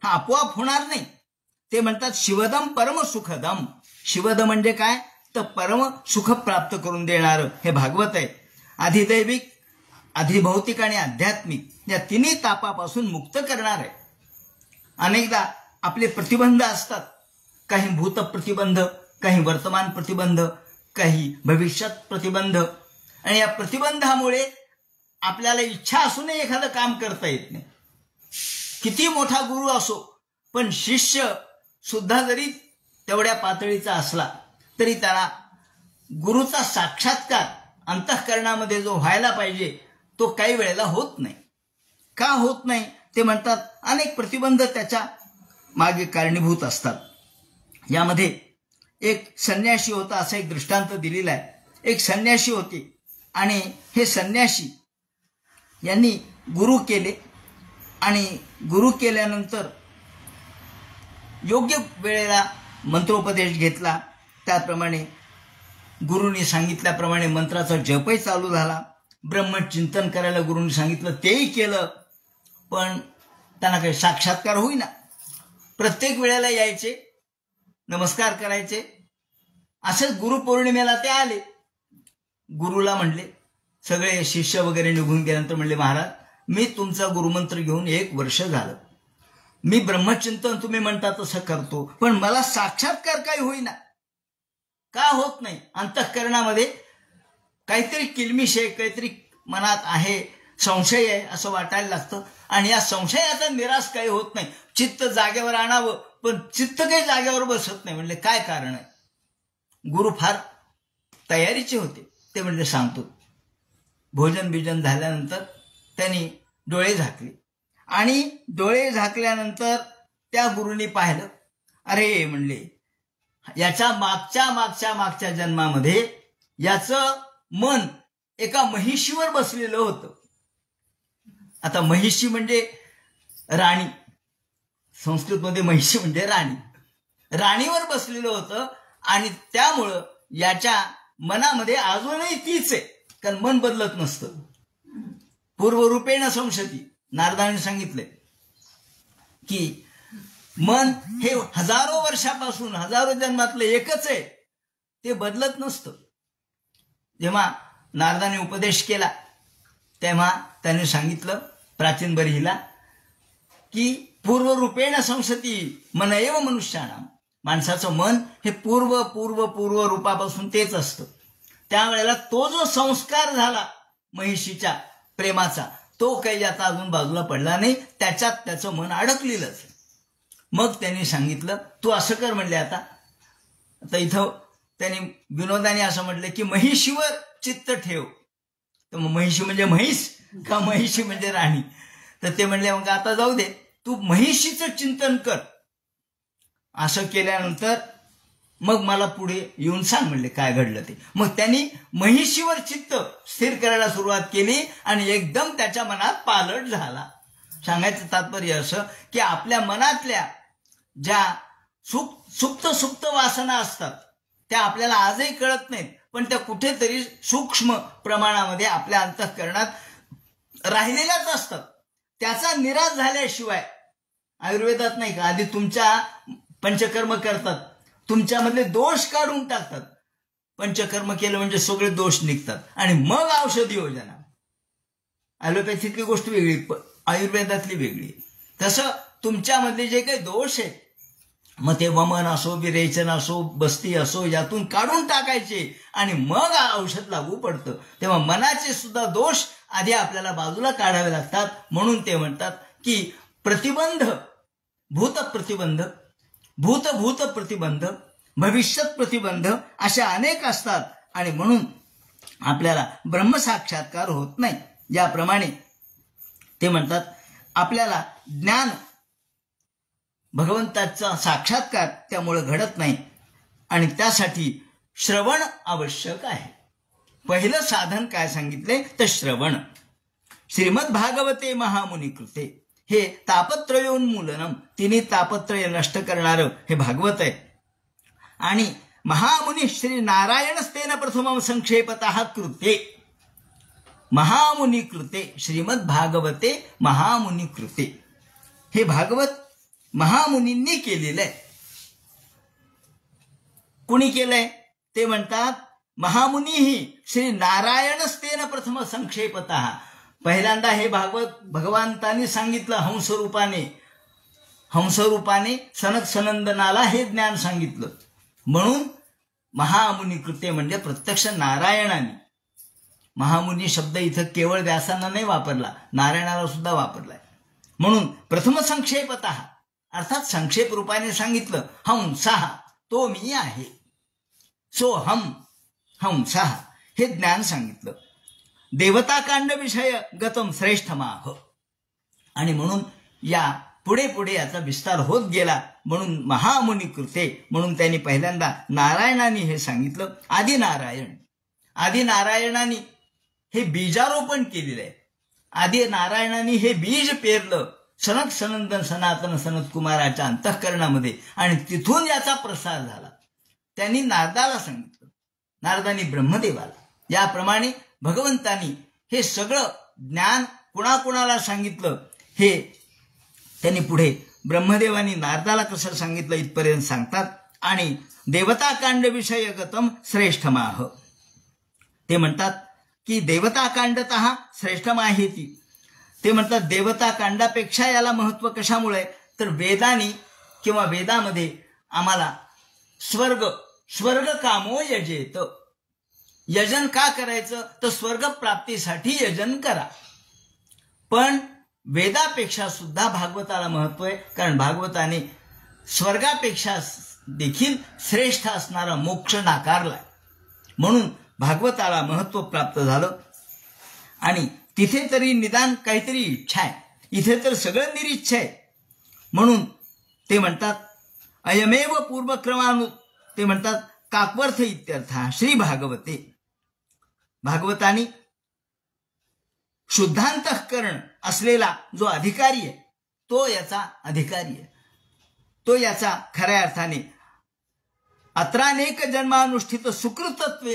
हा आपोआप होणार नाही. ते म्हणतात शिवदम परम सुखदम. शिवद म्हणजे काय तर परम सुख प्राप्त करून देणारं हे भागवत आहे. अधिदैविक, अधिभौतिक आणि आध्यात्मिक या 3 तापापासून मुक्त करणार आहे. अनेकदा आपले प्रतिबंध असतात, काही भूत प्रतिबंध, काही वर्तमान प्रतिबंध, काही भविष्यात प्रतिबंध. आणि या प्रतिबंधामुळे आपल्याला इच्छा असूनही एखादं काम करता येत नाही. किती मोठा गुरु असो, पण शिष्य सुद्धा जरी तेवढ्या पातळीचा असला तरी त्याला गुरुचा साक्षात्कार अंतःकरणामध्ये जो व्हायला पाहिजे तो काही वेळेला होत नाही. का होत नाही ते म्हणतात अनेक प्रतिबंध त्याच्या मागे कारणीभूत असतात. यामध्ये एक संन्यासी होता असा एक दृष्टांत दिलेला आहे. एक संन्यासी होते आणि हे संन्यासी यांनी गुरु केले आणि गुरु केल्यानंतर योग्य वेळेला मंत्रोपदेश घेतला. त्याप्रमाणे गुरुनी सांगितल्याप्रमाणे मंत्राचा जपही चालू झाला. ब्रह्मचिंतन करायला गुरुनी सांगितलं तेही केलं, पण त्यांना काही साक्षात्कार होईना. प्रत्येक वेळेला यायचे, नमस्कार करायचे. असंच गुरुपौर्णिमेला ते आले. गुरुला म्हणले, सगळे शिष्य वगैरे निघून गेल्यानंतर म्हणले, महाराज मी तुमचा गुरुमंत्र घेऊन 1 वर्ष झालं. मी ब्रह्मचिंतन तुम्ही म्हणता तसं करतो, पण मला साक्षात्कार काही होईना. का होत नाही? अंतःकरणामध्ये काहीतरी किलमिश आहे, काहीतरी मनात आहे, संशय आहे असं वाटायला लागतं. आणि या संशयाचा निराश काही होत नाही. चित्त जागेवर आणावं पण चित्त काही जागेवर बसत नाही. म्हणले काय कारण आहे? गुरु फार तयारीचे होते. ते म्हणले सांगतो. भोजन बिजन झाल्यानंतर त्यांनी डोळे झाकले आणि डोळे झाकल्यानंतर त्या गुरुनी पाहिलं. अरे म्हणले, याच्या मागच्या जन्मामध्ये याचं मन एका महिषीवर बसलेलं होतं. आता महिषी म्हणजे राणी, संस्कृतमध्ये महिषी म्हणजे राणी. राणीवर बसलेलं होतं आणि त्यामुळं याच्या मनामध्ये अजूनही तीच आहे, कारण मन बदलत नसतं. पूर्वरूपेण संशती, नारदाने सांगितलंय की मन हे हजारो वर्षापासून, हजारो जन्मातलं एकच आहे, ते बदलत नसतं. जेव्हा नारदाने उपदेश केला तेव्हा त्याने सांगितलं प्राचीन बरीला की पूर्वरूपेण संशती मन एव मनुष्याणाम. माणसाचं मन हे पूर्व रूपापासून तेच असतं. त्यावेळेला तो जो संस्कार झाला महिषीच्या प्रेमाचा, तो काही आता अजून बाजूला पडला नाही, त्याच्यात त्याचं मन अडकलेलंच. मग त्यांनी सांगितलं तू असं कर म्हणले. आता इथं त्यांनी विनोदाने असं म्हटलं की महिषीवर चित्त ठेव. तर मग महिषी म्हणजे म्हैस का महिषी म्हणजे राणी? तर ते म्हणले मग आता जाऊ दे, तू महिषीचं चिंतन कर. असं केल्यानंतर मग मला पुढे येऊन सांग म्हणले काय घडलं ते. मग त्यांनी महिषीवर चित्त स्थिर करायला सुरुवात केली आणि एकदम त्याच्या मनात पालट झाला. सांगायचं तात्पर्य असं की आपल्या मनातल्या ज्या सुप्त वासना असतात त्या आपल्याला आजही कळत नाहीत, पण त्या कुठेतरी सूक्ष्म प्रमाणामध्ये आपल्या अंतःकरणात राहिलेल्याच असतात. त्याचा निराश झाल्याशिवाय, आयुर्वेदात नाही का, आधी तुमच्या पंचकर्म करतात, तुमच्यामधले दोष काढून टाकतात. पंचकर्म केलं म्हणजे सगळे दोष निघतात आणि मग औषधी योजना. ॲलोपॅथीतली गोष्ट वेगळी, आयुर्वेदातली वेगळी. तसं तुमच्यामधले जे काही दोष आहेत, मग ते वमन असो, विरेचन असो, बस्ती असो, यातून काढून टाकायचे आणि मग औषध लागू पडतं. तेव्हा मनाचे सुद्धा दोष आधी आपल्याला बाजूला काढावे लागतात. म्हणून ते म्हणतात की प्रतिबंध, भूत प्रतिबंध, भविष्यत प्रतिबंध अशा अनेक असतात आणि म्हणून आपल्याला ब्रह्मसाक्षात्कार होत नाही. याप्रमाणे ते म्हणतात आपल्याला ज्ञान, भगवंताचा साक्षात्कार त्यामुळे घडत नाही आणि त्यासाठी श्रवण आवश्यक आहे. पहिलं साधन काय सांगितले तर श्रवण. श्रीमद भागवते महामुनी कृते, हे तापत्रयोन्मूलनम, तिन्ही तापत्रय नष्ट करणारं हे भागवत आहे. आणि महामुनी श्री नारायणस्तेन प्रथमं संक्षेपतः कृते. महामुनी कृते, श्रीमद भागवते महामुनी कृते, हे भागवत महामुनींनी केलेलं आहे. कुणी केलंय ते म्हणतात महामुनीही श्री नारायणस्तेन प्रथम संक्षेपतः. पहिल्यांदा हे भागवत भगवंतांनी सांगितलं हंसरूपाने सनक सनंदनाला हे ज्ञान सांगितलं. म्हणून महामुनी कृते म्हणजे प्रत्यक्ष नारायणाने. महामुनी शब्द इथं केवळ व्यासांना नाही वापरला, नारायणाला सुद्धा वापरलाय. म्हणून प्रथम संक्षेपतः अर्थात संक्षेप रूपाने सांगितलं. हंसः, तो मी आहे. सोहम हंसः, हे ज्ञान सांगितलं. देवताकांड विषय गतम श्रेष्ठमाह. आणि म्हणून या पुढे याचा विस्तार होत गेला. म्हणून महामुनी कृते, म्हणून त्यांनी पहिल्यांदा नारायणाने हे सांगितलं. आदि नारायणाने हे बीजारोपण केलेलं आहे. आदि नारायणाने हे बीज पेरलं सनक सनंदन सनातन सनत कुमाराच्या अंतःकरणामध्ये आणि तिथून याचा प्रसार झाला. त्यांनी नारदाला सांगितलं, नारदानी ब्रह्मदेवाला. याप्रमाणे भगवंतानी हे सगळं ज्ञान कुणाकुणाला सांगितलं हे त्यांनी पुढे ब्रह्मदेवानी नारदाला कसं सांगितलं इथपर्यंत सांगतात. आणि देवताकांड विषयगतम श्रेष्ठमाह, ते म्हणतात की देवताकांडतः श्रेष्ठमाहेती. ते म्हणतात देवताकांडापेक्षा याला महत्व कशामुळे, तर वेदानी किंवा वेदामध्ये आम्हाला स्वर्ग कामो यजेत. यजन का करायचं तर स्वर्ग प्राप्तीसाठी यजन करा. पण वेदापेक्षा सुद्धा भागवताला महत्व आहे, कारण भागवताने स्वर्गापेक्षा देखील श्रेष्ठ असणारा मोक्ष नाकारलाय. म्हणून भागवताला महत्व प्राप्त झालं. आणि तिथे तरी निदान काहीतरी इच्छा आहे, इथे तर सगळं निरीच्छा आहे. म्हणून ते म्हणतात अयमेव पूर्वक्रमानु, ते म्हणतात काकवर्थ इत्यर्थ श्री भागवते. भागवतानी शुद्धांतःकरण असलेला जो अधिकारी आहे तो याचा अधिकारी आहे, तो याचा खऱ्या अर्थाने अत्रानेक जन्मानुष्ठित सुकृतत्वे.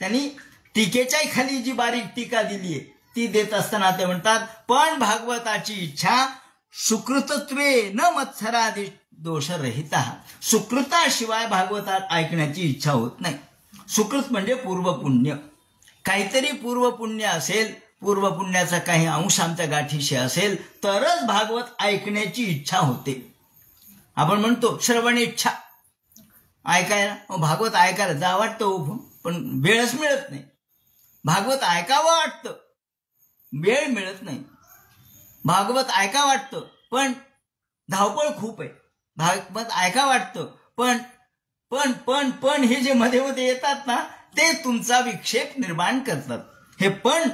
त्यांनी टीकेच्या खाली जी बारीक टीका दिली आहे ती देत असताना ते म्हणतात पण भागवताची इच्छा सुकृतत्वे न मत्सरादि दोषरहित. सुकृताशिवाय भागवतात ऐकण्याची इच्छा होत नाही. सुकृत म्हणजे पूर्वपुण्य. काहीतरी पूर्वपुण्य असेल, पूर्वपुण्याचा काही अंश आमच्या गाठीशी असेल तरच भागवत ऐकण्याची इच्छा होते. आपण म्हणतो श्रवण इच्छा, ऐकायला भागवत ऐकायला जा वाटतं पण वेळच मिळत नाही. भागवत ऐकावं वाटतं, वेळ मिळत नाही. भागवत ऐका वाटतं पण धावपळ खूप आहे. भागवत ऐका वाटतं पण पण पण पण हे जे मध्ये मध्ये येतात ना ते तुमचा विक्षेप निर्माण करतात. हे पण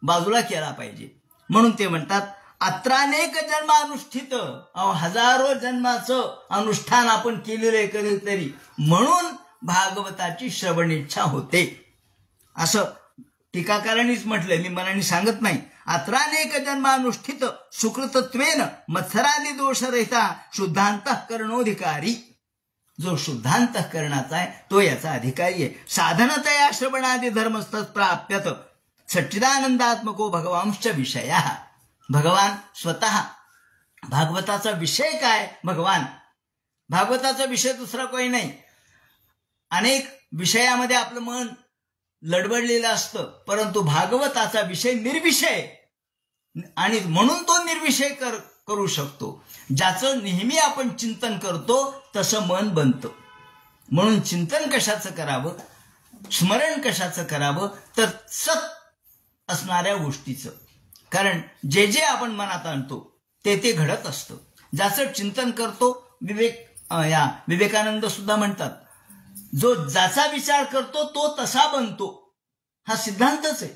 बाजूला केला पाहिजे. म्हणून ते म्हणतात अत्रानेक जन्मानुष्ठित, हजारो जन्माचं अनुष्ठान आपण केलेलं आहे कधीतरी, म्हणून भागवताची श्रवण इच्छा होते असं टीकाकारांनीच म्हटलंय, मी मनाने सांगत नाही. अत्रानेक जन्मानुष्ठित सुकृतत्वेन मत्सरादी दोषरहिता शुद्धांतःकरणोधिकारी. जो शुद्धांतःकरणाचा आहे तो याचा अधिकारी आहे. साधनतया श्रवणादी धर्मस्थळ प्राप्यत सच्चिदानंदात्मको भगवांश्च विषय. भगवान स्वतः, भागवताचा विषय काय? भगवान. भागवताचा विषय दुसरा काही नाही. अनेक विषयामध्ये आपलं मन लडबडलेलं असतं, परंतु भागवताचा विषय निर्विषय, आणि म्हणून तो निर्विषय करू शकतो. ज्याचं नेहमी आपण चिंतन करतो तसं मन बनतं. म्हणून चिंतन कशाचं करावं, स्मरण कशाचं करावं, तर सत असणाऱ्या गोष्टीचं. कारण जे जे आपण मनात आणतो ते ते घडत असतं. ज्याचं चिंतन करतो, विवेकानंद सुद्धा म्हणतात जो ज्याचा विचार करतो तो तसा बनतो. हा सिद्धांतच आहे.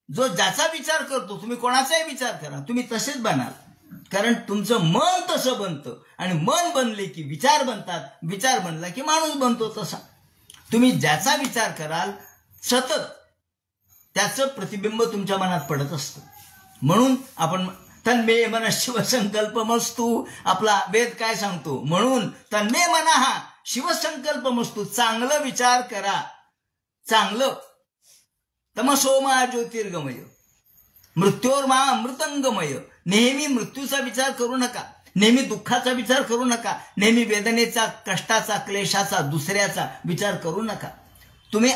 जो ज्याचा विचार करतो, तुम्ही कोणाचाही विचार करा, तुम्ही तसेच बनाल. कारण तुमचं मन तसं बनतं, आणि मन बनले की विचार बनतात, विचार बनला की माणूस बनतो. तसा तुम्ही ज्याचा विचार कराल सतत त्याचं प्रतिबिंब तुमच्या मनात पडत असतं. म्हणून आपण तन्मे मन शिवसंकल्पमस्तु, आपला वेद काय सांगतो, म्हणून तन्मे मनः शिवसंकल्पमस्तु, चांगलं विचार करा. चांगलं तमसोमा ज्योतिर्गमय मृत्योर्मा अमृतंगमय. नेहमी मृत्यूचा विचार करू नका, नेहमी दुःखाचा विचार करू नका, नेहमी वेदनेचा, कष्टाचा, क्लेशाचा, दुसऱ्याचा विचार करू नका. तुम्ही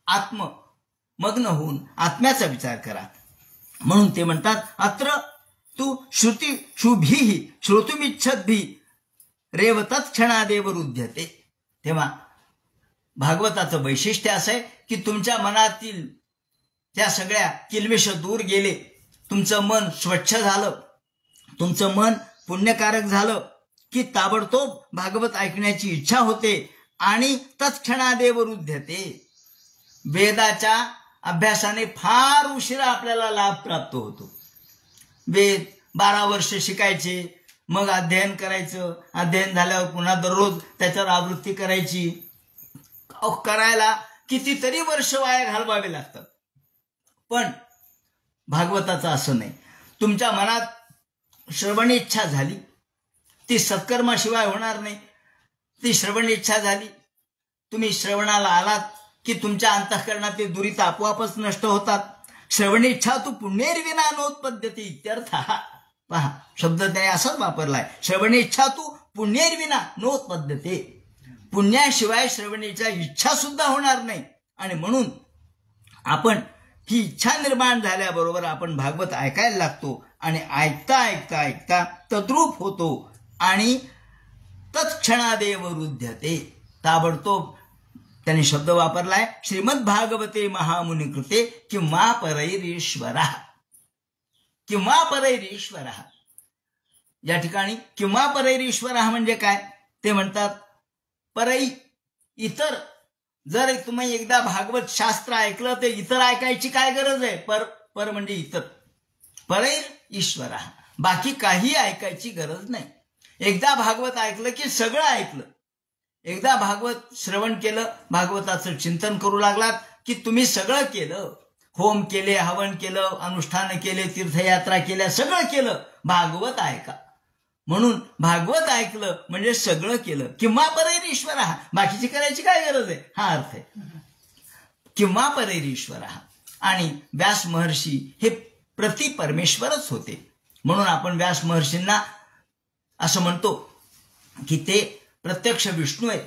आत्ममग्न होऊन आत्म्याचा विचार करा. म्हणून ते म्हणतात अत्र तू श्रुती शुभी श्रोतुमिच्छद्भी रेव तत्क्षणादेव रुध्यते. तेव्हा भागवताचं वैशिष्ट्य असं आहे की तुमच्या मनातील त्या सगळ्या किल्बिष दूर गेले, तुमचं मन स्वच्छ झालं, तुमचं मन पुण्यकारक झालं की ताबडतोब भागवत ऐकण्याची इच्छा होते आणि तत्क्षणादेव रुध्यते. वेदाच्या अभ्यासाने फार उशिरा आपल्याला लाभ प्राप्त होतो. वेद 12 वर्ष शिकायचे, मग अध्ययन करायचं, अध्ययन झाल्यावर पुन्हा दररोज त्याच्यावर आवृत्ती करायची. करायला कितीतरी वर्ष वाया घालवावे लागतात. पण भागवताचं असं नाही. तुमच्या मनात श्रवण इच्छा झाली, ती सत्कर्माशिवाय होणार नाही. ती श्रवण इच्छा झाली, तुम्ही श्रवणाला आलात की तुमच्या अंतःकरणातील दुरिता आपोआपच नष्ट होतात. श्रवण इच्छा तू पुण्येर्विना नोत्पद्यते इत्यर्थ. पहा, शब्द त्याने असाच वापरलाय. श्रवण इच्छा तू पुण्येर्विना नोत्पद्यते. पुण्याशिवाय श्रवणीच्या इच्छा सुद्धा होणार नाही. आणि म्हणून आपण ही इच्छा निर्माण झाल्याबरोबर आपण भागवत ऐकायला लागतो, आणि ऐकता ऐकता ऐकता तद्रूप होतो, आणि तत्क्षणादेव रुध्यते. ताबडतोब त्याने शब्द वापरलाय श्रीमद भागवते महामुनी कृते किंवा परैरीश्वरा. किंवा परैरीश्वरा या ठिकाणी किंवा परैरीश्वरा म्हणजे काय ते म्हणतात परई इतर. जर तुम्ही एकदा भागवत शास्त्र ऐकलं तर इतर ऐकायची काय गरज आहे? पर म्हणजे इतर. परैर ईश्वरा, बाकी काही ऐकायची गरज नाही. एकदा भागवत ऐकलं की सगळं ऐकलं. एकदा भागवत श्रवण केलं, भागवताचं चिंतन करू लागलात की तुम्ही सगळं केलं. होम केले, हवन केलं, अनुष्ठान केले, तीर्थयात्रा केल्या, सगळं केलं. भागवत ऐका. म्हणून भागवत ऐकलं म्हणजे सगळं केलं. किंवा परैर ईश्वरा, बाकीची करायची काय गरज आहे, हा अर्थ आहे. किंवा परैर ईश्वरा. आणि व्यास महर्षी हे प्रति परमेश्वरच होते. म्हणून आपण व्यास महर्षींना असं म्हणतो की ते प्रत्यक्ष विष्णू आहेत,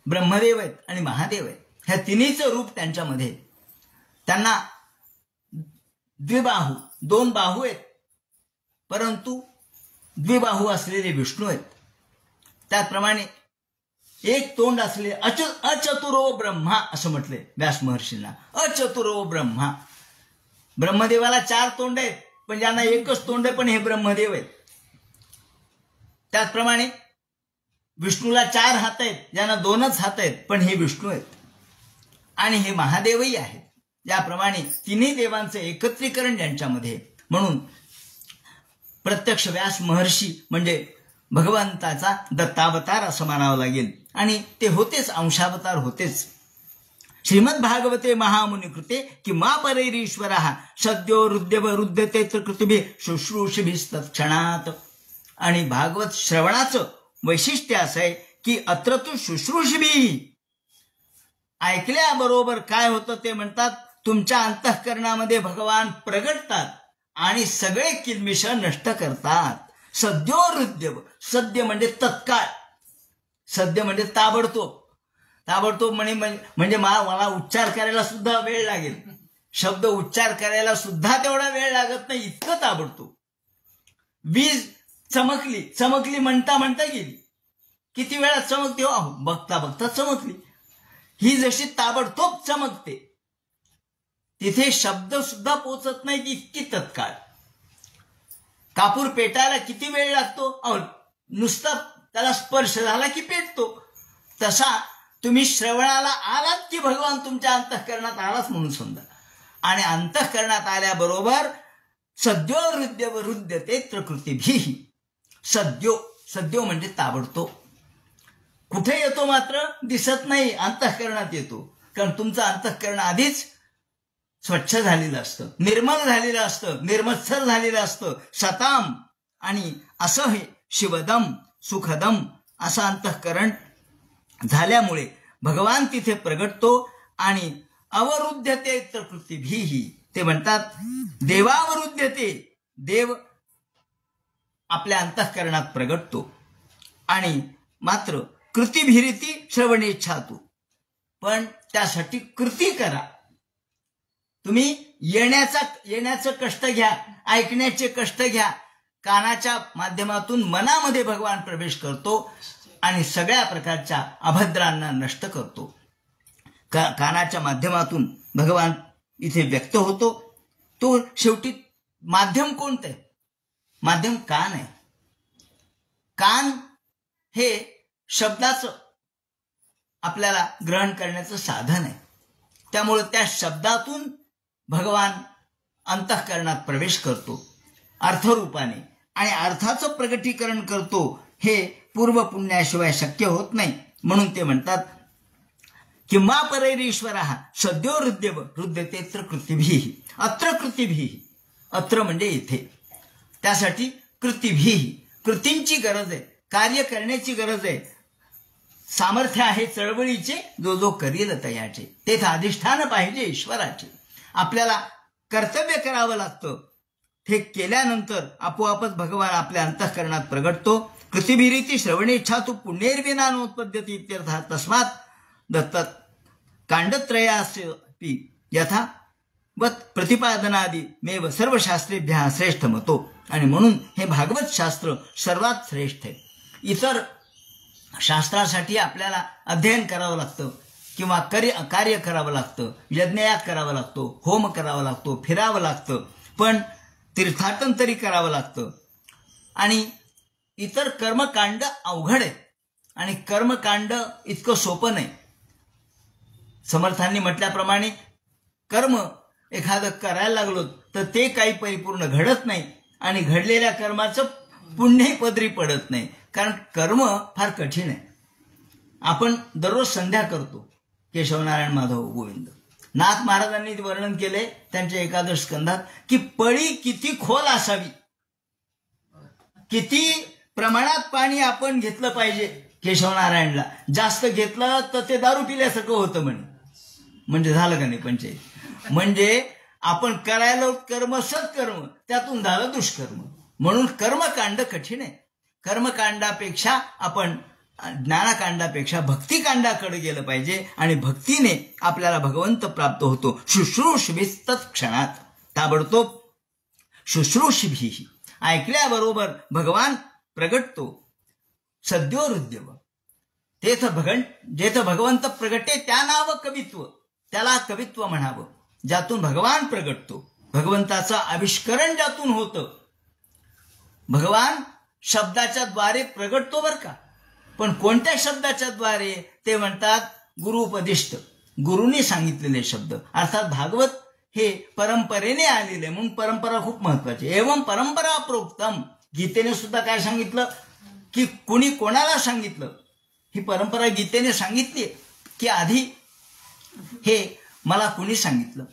ब्रह्मदेव आहेत आणि महादेव आहेत. ह्या तिन्हीचं रूप त्यांच्यामध्ये. त्यांना द्विबाहू, 2 बाहू आहेत, परंतु द्विबाहू असलेले विष्णू आहेत. त्याचप्रमाणे एक तोंड असलेले अचतुरो ब्रह्मा असं म्हटले व्यास महर्षींना. अचतुरो ब्रह्मा. ब्रह्मदेवाला 4 तोंड आहेत, पण ज्यांना एकच तोंड आहे पण हे ब्रह्मदेव आहेत. त्याचप्रमाणे विष्णूला 4 हात आहेत, ज्यांना 2च हात आहेत, पण हे विष्णू आहेत. आणि हे महादेवही आहेत. याप्रमाणे तिन्ही देवांचं एकत्रीकरण ज्यांच्यामध्ये. म्हणून प्रत्यक्ष व्यास महर्षी म्हणजे भगवंताचा दत्तावतार असं मानावं लागेल. आणि ते होतेच, अंशावतार होतेच. श्रीमद भागवते महामुनी कृते किंवा परैरीश्वरः सद्यो रुद्यव रुद्यते कृतुभि शुश्रूषिभिस्तत्क्षणात. आणि भागवत श्रवणाचं वैशिष्ट्य असं आहे की अत्र तू शुश्रूषिभिः, ऐकल्याबरोबर काय होतं ते म्हणतात, तुमच्या अंतःकरणामध्ये भगवान प्रगटतात आणि सगळे किल्बिष नष्ट करतात. सद्यो रुद्यव, सद्य म्हणजे तत्काळ, सद्य म्हणजे ताबडतोब. ताबडतोब म्हणजे मला उच्चार करायला सुद्धा वेळ लागेल. शब्द उच्चार करायला सुद्धा तेवढा वेळ लागत नाही, इतकं ताबडतोब. वीज चमकली म्हणता म्हणता गेली. किती वेळात चमकते हो, बघता बघता चमकली. ही जशी ताबडतोब चमकते, तिथे शब्द सुद्धा पोचत नाही, इतकी तत्काळ. कापूर पेटायला किती वेळ लागतो, नुसता त्याला स्पर्श झाला की पेटतो. तसा तुम्ही श्रवणाला आलात की भगवान तुमच्या अंतःकरणात आलाच म्हणून समजा. आणि अंतःकरणात आल्याबरोबर सद्यो रुद्यव रुद्यते कृतिभिः. सद्यो म्हणजे ताबडतोब. कुठे येतो मात्र दिसत नाही, अंतःकरणात येतो. कारण तुमचं अंतःकरण आधीच स्वच्छ झालेलं असतं, निर्मल झालेलं असतं, निर्मत्सर झालेलं असतं, सताम. आणि असं हे शिवदम सुखदम असं अंतःकरण झाल्यामुळे भगवान तिथे प्रगटतो. आणि अवरुध्यते कृतिभिः, ते म्हणतात देवावरुध्यते, देव आपल्या अंतःकरणात प्रगटतो. आणि मात्र कृतिभिरिती श्रवणेच्छातु, पण त्यासाठी कृती करा. तुम्ही येण्याचं कष्ट घ्या, ऐकण्याचे कष्ट घ्या. कानाच्या माध्यमातून मनामध्ये भगवान प्रवेश करतो आणि सगळ्या प्रकारच्या अभद्रांना नष्ट करतो. कानाच्या माध्यमातून भगवान इथे व्यक्त होतो. तो शेवटी माध्यम कोणतं आहे? माध्यम कान आहे. कान हे शब्दाचं आपल्याला ग्रहण करण्याचं साधन आहे. त्यामुळे त्या शब्दातून भगवान अंतःकरणात प्रवेश करतो अर्थरूपाने आणि अर्थाचं प्रगटीकरण करतो. हे पूर्व पुण्याशिवाय शक्य होत नाही. म्हणून ते म्हणतात किंवा परैरीश्वरः सद्यो रुद्यव रुद्यते कृतिभिः. अत्र कृतिभिः, अत्र म्हणजे इथे. त्यासाठी कृतिभिः, कृतींची गरज आहे, कार्य करण्याची गरज आहे. सामर्थ्य आहे चळवळीचे, जो करील तयाचे. तेथे अधिष्ठान पाहिजे ईश्वराचे. आपल्याला कर्तव्य करावं लागतं. हे केल्यानंतर आपोआपच भगवान आपल्या अंतःकरणात प्रगटतो. कृतिभिरीती श्रवणेच्छा तू पुण्यैर्विना नोत्पद्यते इत्यर्थः. तस्मात् दत्तत् कांडत्रयास्यपि यथा वत् प्रतिपादनादि मेव सर्वशास्त्रेभ्यः श्रेष्ठ मतो. आणि म्हणून हे भागवत शास्त्र सर्वात श्रेष्ठ आहे. इतर शास्त्रासाठी आपल्याला अध्ययन करावं लागतं किंवा कार्य करावं लागतं, यज्ञयाग करावं लागतो, होम करावा लागतो, फिरावं लागतं, पण तीर्थाटन तरी करावं लागतं. आणि इतर कर्मकांड अवघड आहेत. आणि कर्मकांड इतकं सोपं नाही. समर्थांनी म्हटल्याप्रमाणे कर्म एखादं करायला लागलो तर ते काही परिपूर्ण घडत नाही आणि घडलेल्या कर्माचं पुण्यही पदरी पडत नाही, कारण कर्म फार कठीण आहे. आपण दररोज संध्या करतो. केशवनारायण माधव गोविंद नाथ महाराजांनी वर्णन केले त्यांच्या एकादश स्कंधात की पळी किती खोल असावी, किती प्रमाणात पाणी आपण घेतलं पाहिजे. केशवनारायणला जास्त घेतलं तर ते दारू पिल्यासारखं होतं म्हणजे झालं का नाही पंचायत. म्हणजे आपण करायला कर्म सत्कर्म, त्यातून झालं दुष्कर्म. म्हणून कर्मकांड कठीण आहे. कर्मकांडापेक्षा आपण ज्ञानकांडापेक्षा भक्तिकांडाकडे गेलं पाहिजे आणि भक्तीने आपल्याला भगवंत प्राप्त होतो. शुश्रूषभिस्त क्षणात, ताबडतोब शुश्रूषभी, ऐकल्याबरोबर भगवान प्रगटतो. सद्योरुद्यव जेथ भगवंत प्रगटे त्या नाव कवित्व, त्याला कवित्व म्हणावं. ज्यातून भगवान प्रगटतो, भगवंताचं आविष्करण ज्यातून होतं. भगवान शब्दाच्या द्वारे प्रगटतो बरं का, पण कोणत्या शब्दाच्या द्वारे ते म्हणतात गुरुपदिष्ट, गुरुनी सांगितलेले शब्द. अर्थात भागवत हे परंपरेने आलेले, म्हणून परंपरा खूप महत्वाची. एवं परंपरा प्रोक्तम, गीतेने सुद्धा काय सांगितलं की कुणी कोणाला सांगितलं, ही परंपरा गीतेने सांगितली की आधी हे मला कुणी सांगितलं,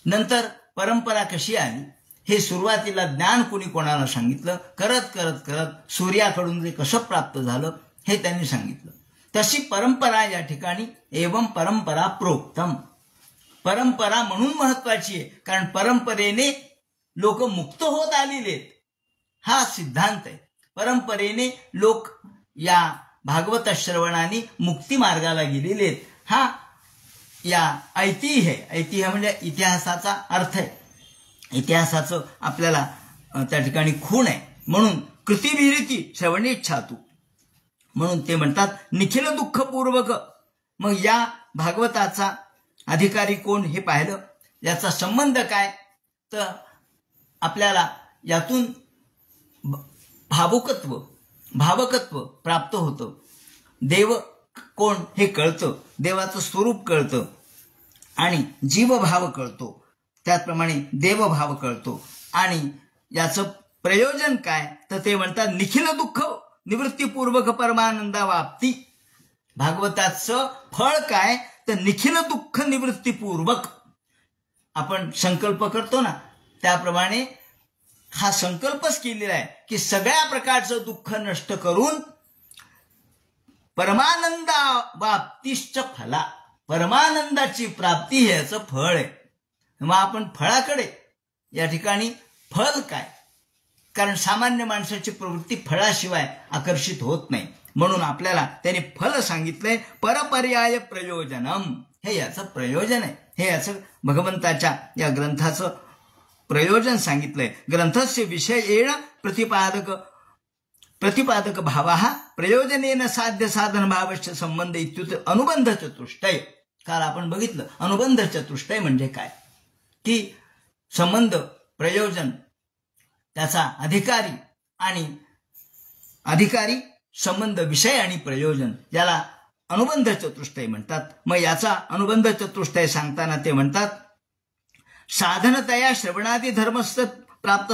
नंतर परंपरा कशी आली, हे सुरुवातीला ज्ञान कुणी कोणाला सांगितलं, करत करत करत सूर्याकडून जे कसं प्राप्त झालं हे त्यांनी सांगितलं. तशी परंपरा या ठिकाणी एवं परंपरा प्रोक्तम, परंपरा म्हणून महत्वाची आहे, कारण परंपरेने लोक मुक्त होत आलेले आहेत, हा सिद्धांत आहे. परंपरेने लोक या भागवत श्रवणाने मुक्ती मार्गाला गेलेले आहेत. हा या ऐतिह्य म्हणजे इतिहासाचा अर्थ आहे. इतिहासाचं आपल्याला त्या ठिकाणी खूण आहे. म्हणून कृतिभिरीती श्रवणेच्छातू, म्हणून ते म्हणतात निखिल दुःखपूर्वक. मग या भागवताचा अधिकारी कोण हे पाहिलं, याचा संबंध काय, तर आपल्याला यातून भावकत्व प्राप्त होतं. देव कोण हे कळतं, देवाचं स्वरूप कळतं आणि जीवभाव कळतो, त्याचप्रमाणे देवभाव कळतो. आणि याचं प्रयोजन काय, तर ते म्हणतात निखिल दुःख निवृत्तीपूर्वक परमानंदावाप्ती. भागवताचं फळ काय, तर निखिल दुःख निवृत्तीपूर्वक. आपण संकल्प करतो ना, त्याप्रमाणे हा संकल्पच केलेला आहे की सगळ्या प्रकारचं दुःख नष्ट करून परमानंदावाप्तीश्च फला, परमानंदाची प्राप्ती हे याचं फळ आहे. मग आपण फळाकडे, या ठिकाणी फळ काय, कारण सामान्य माणसाची प्रवृत्ती फळाशिवाय आकर्षित होत नाही. म्हणून आपल्याला त्याने फल सांगितलंय. परपर्याय प्रयोजनम, हे याचं प्रयोजन आहे, हे याचं भगवंताच्या या ग्रंथाचं प्रयोजन सांगितलंय. ग्रंथस्य विषयेण प्रतिपादक भावः प्रयोजनेन साध्य साधन भावश्च संबंध इत्युत अनुबंध चतुष्टय. काल आपण बघितलं अनुबंध चतुष्टय म्हणजे काय, की संबंध, प्रयोजन, त्याचा अधिकारी संबंध, विषय आणि प्रयोजन, याला अनुबंध चतुष्टय म्हणतात. मग याचा अनुबंध चतुष्टय सांगताना ते म्हणतात साधनतया श्रवणादी धर्मस्थ प्राप्त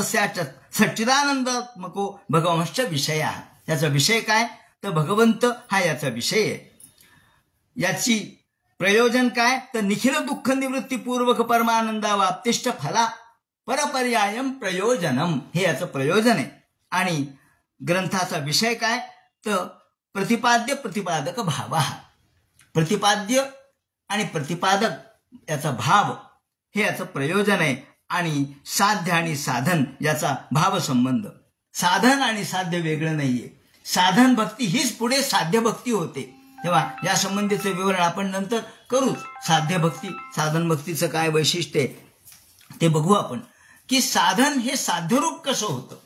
सच्चिदानंदात्मको भगवंश्च विषय. याचा विषय काय, तर भगवंत हा याचा विषय आहे. याची प्रयोजन काय, तर निखिल दुःख निवृत्तीपूर्वक परमानंदावाप्तिष्ठ फला परपर्यायम प्रयोजनम, हे याचं प्रयोजन आहे. आणि ग्रंथाचा विषय काय, तर प्रतिपादक भाव. प्रतिपाद्य आणि प्रतिपादक याचा भाव हे याचं प्रयोजन आहे. आणि साध्य आणि साधन याचा भाव संबंध. साधन आणि साध्य वेगळं नाहीये. साधन भक्ती हीच पुढे साध्य भक्ती होते. तेव्हा या संबंधीचं विवरण आपण नंतर करूच. साध्य भक्ती, साधन भक्तीचं काय वैशिष्ट्य आहे ते बघू आपण, की साधन हे साध्यरूप कसं होतं.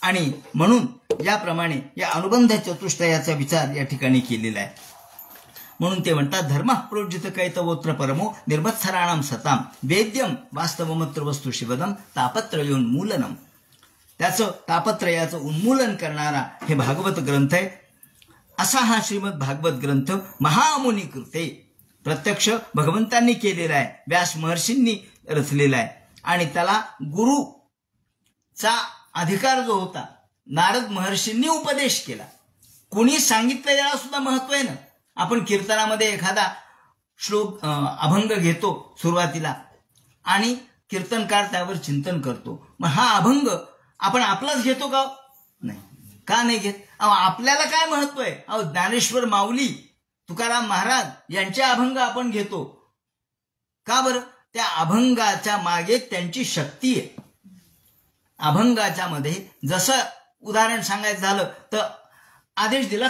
आणि म्हणून याप्रमाणे या अनुबंध चतुष्टयाचा विचार या ठिकाणी केलेला आहे. म्हणून ते म्हणतात धर्म प्रोज्जित कैतवोत्र परमो निर्मत्सराणाम सताम वेद्यम वास्तवमत्र वस्तु शिवदम तापत्रयोन्मूलनम. त्याचं तापत्रयाचं उन्मूलन करणारा हे भागवत ग्रंथ आहे. असा हा श्रीमद भागवत ग्रंथ महामुनी कृते प्रत्यक्ष भगवंतांनी केलेला आहे, व्यास महर्षींनी रचलेला आहे. आणि त्याला गुरुचा अधिकार जो होता नारद महर्षींनी उपदेश केला. कुणी सांगितलं याला सुद्धा महत्व आहे ना. आपण कीर्तनामध्ये एखादा श्लोक अभंग घेतो सुरुवातीला आणि कीर्तनकार त्यावर चिंतन करतो. मग हा अभंग आपण आपलाच घेतो का? नाही. का नाही घेत? आपल्याला काय महत्व आहे? ज्ञानेश्वर माऊली, तुकाराम महाराज यांचे अभंग आपण घेतो का बरं? त्या अभंगाच्या मागे त्यांची शक्ती आहे. अभंगाच्या मध्ये जसं उदाहरण सांगायचं झालं तर आदेश दिला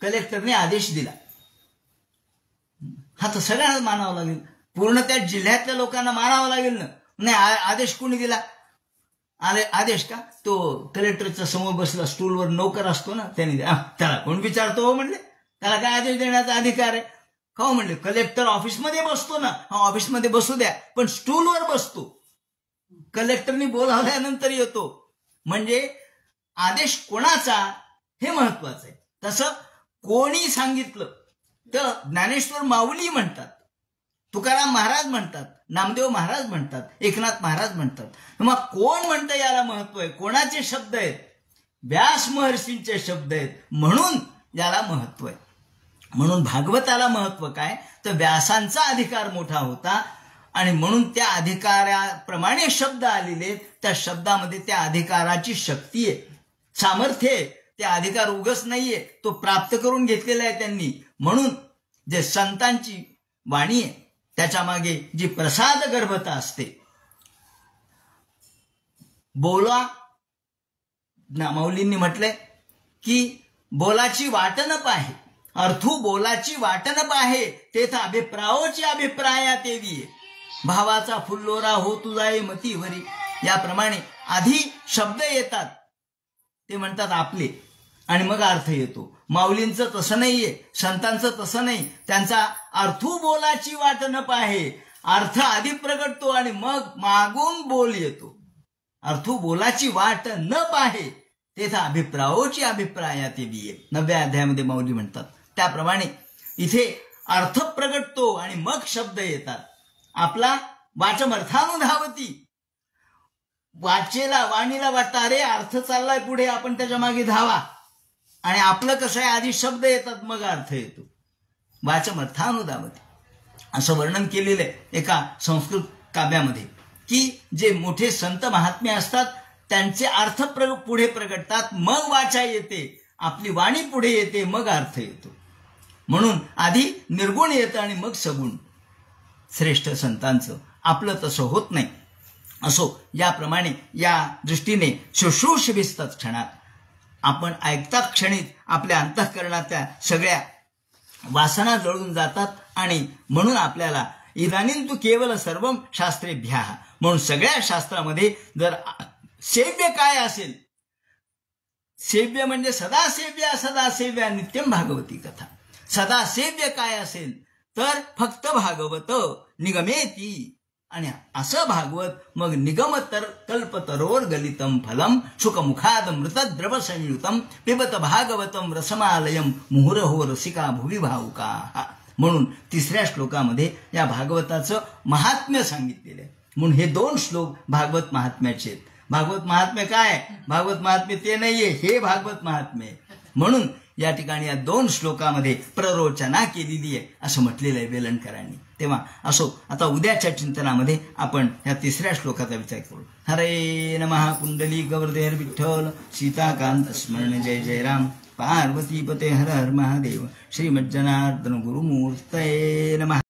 कलेक्टरने आदेश दिला, हा तर सगळ्यांना मानावं लागेल. पूर्ण त्या जिल्ह्यातल्या लोकांना मानावं लागेल ना. नाही, आदेश कोणी दिला? आदेश का? तो कलेक्टरच्या समोर बसला, स्टूलवर नोकर असतो ना, त्याने त्याला कोण विचारतो हो म्हणले? त्याला काय आदेश देण्याचा अधिकार आहे? का हो म्हणले? कलेक्टर ऑफिसमध्ये बसतो ना. ऑफिसमध्ये बसू द्या, पण स्टूलवर बसतो. कलेक्टरनी बोलावल्यानंतर येतो. म्हणजे आदेश कोणाचा हे महत्वाचं आहे. तसं कोणी सांगितलं तर ज्ञानेश्वर माऊली म्हणतात, तुकाराम महाराज म्हणतात, नामदेव महाराज म्हणतात, एकनाथ महाराज म्हणतात. मग कोण म्हणतं याला महत्व आहे? कोणाचे शब्द आहेत? व्यास महर्षींचे शब्द आहेत, म्हणून याला महत्व आहे. म्हणून भागवताला महत्व काय? तर व्यासांचा अधिकार मोठा होता आणि म्हणून त्या अधिकाराप्रमाणे शब्द आलेले, त्या शब्दामध्ये त्या अधिकाराची शक्ती आहे, सामर्थ्य आहे. ते अधिकार उगच नाहीये, तो प्राप्त करून घेतलेला आहे त्यांनी. म्हणून जे संतांची वाणी आहे त्याच्या मागे जी प्रसाद गर्भता असते. बोला, माऊलींनी म्हटलंय की बोलाची वाटण पाहे, अर्थू बोलाची वाटण पाहे, तेथ अभिप्रायोची अभिप्राया तेवी, भावाचा फुल्लोरा हो तुझाय मतीवरी. याप्रमाणे आधी शब्द येतात, ते म्हणतात आपले, आणि मग अर्थ येतो. माऊलींचं तसं नाहीये, संतांचं तसं नाही. त्यांचा अर्थू बोलाची वाट न पाहे, अर्थ आधी प्रगटतो आणि मग मागून बोल येतो. अर्थू बोलाची वाट न पाहे, तेथा अभिप्रायोची अभिप्राया ते बिये, 9व्या अध्यायामध्ये माऊली म्हणतात. त्याप्रमाणे इथे अर्थ प्रगटतो आणि मग शब्द येतात. आपला वाचमर्थानुधावती, वाणीला वाटतं अरे अर्थ चाललाय पुढे, आपण त्याच्या मागे धावा. आणि आपलं कसं आहे, आधी शब्द येतात मग अर्थ येतो. वाचमर्थानुधावती असं वर्णन केलेलं आहे एका संस्कृत काव्यामध्ये, की जे मोठे संत महात्मे असतात त्यांचे अर्थ पुढे प्रगटतात, मग वाचा येते, आपली वाणी पुढे येते, मग अर्थ येतो. म्हणून आधी निर्गुण येतं आणि मग सगुण. श्रेष्ठ संतांचं आपलं तसं होत नाही. असो, याप्रमाणे या दृष्टीने शुश्रूषभिस्त क्षणात आपण ऐकतात क्षणीच आपल्या अंतःकरणाच्या सगळ्या वासना जळून जातात. आणि म्हणून आपल्याला इदानीं तू केवल सर्वम शास्त्रेभ्यः, म्हणून सगळ्या शास्त्रामध्ये जर सेव्य काय असेल, सेव्य म्हणजे सदा सेव्य नित्यम भागवती कथा. सदा सेव्य काय असेल तर फक्त भागवत निगमेती. आणि असं भागवत मग निगमतर कल्पतरोर गलितम फलम शुकमुखाद मृतद्रव संयुतम पिबत भागवतम रसमालयम मुहुरहो रसिका भुवि भावुका. म्हणून 3ऱ्या श्लोकामध्ये या भागवताचं महात्म्य सांगितलेलं आहे. म्हणून हे 2 श्लोक भागवत महात्म्याचे आहेत. भागवत महात्म्य काय? भागवत महात्म्य ते नाहीये, हे भागवत महात्म्य. म्हणून या ठिकाणी या 2 श्लोकामध्ये प्ररोचना केलेली आहे असं म्हटलेलं आहे वेलणकरांनी. तेव्हा असो, आता उद्याच्या चिंतनामध्ये आपण या 3ऱ्या श्लोकाचा विचार करू. हरे नमः. पुंडली गवर्धेर विठ्ठल सीताकांत स्मरण. जय जय राम. पार्वती पते हर हर महादेव. श्रीमज्जनार्दन गुरुमूर्तये नमः.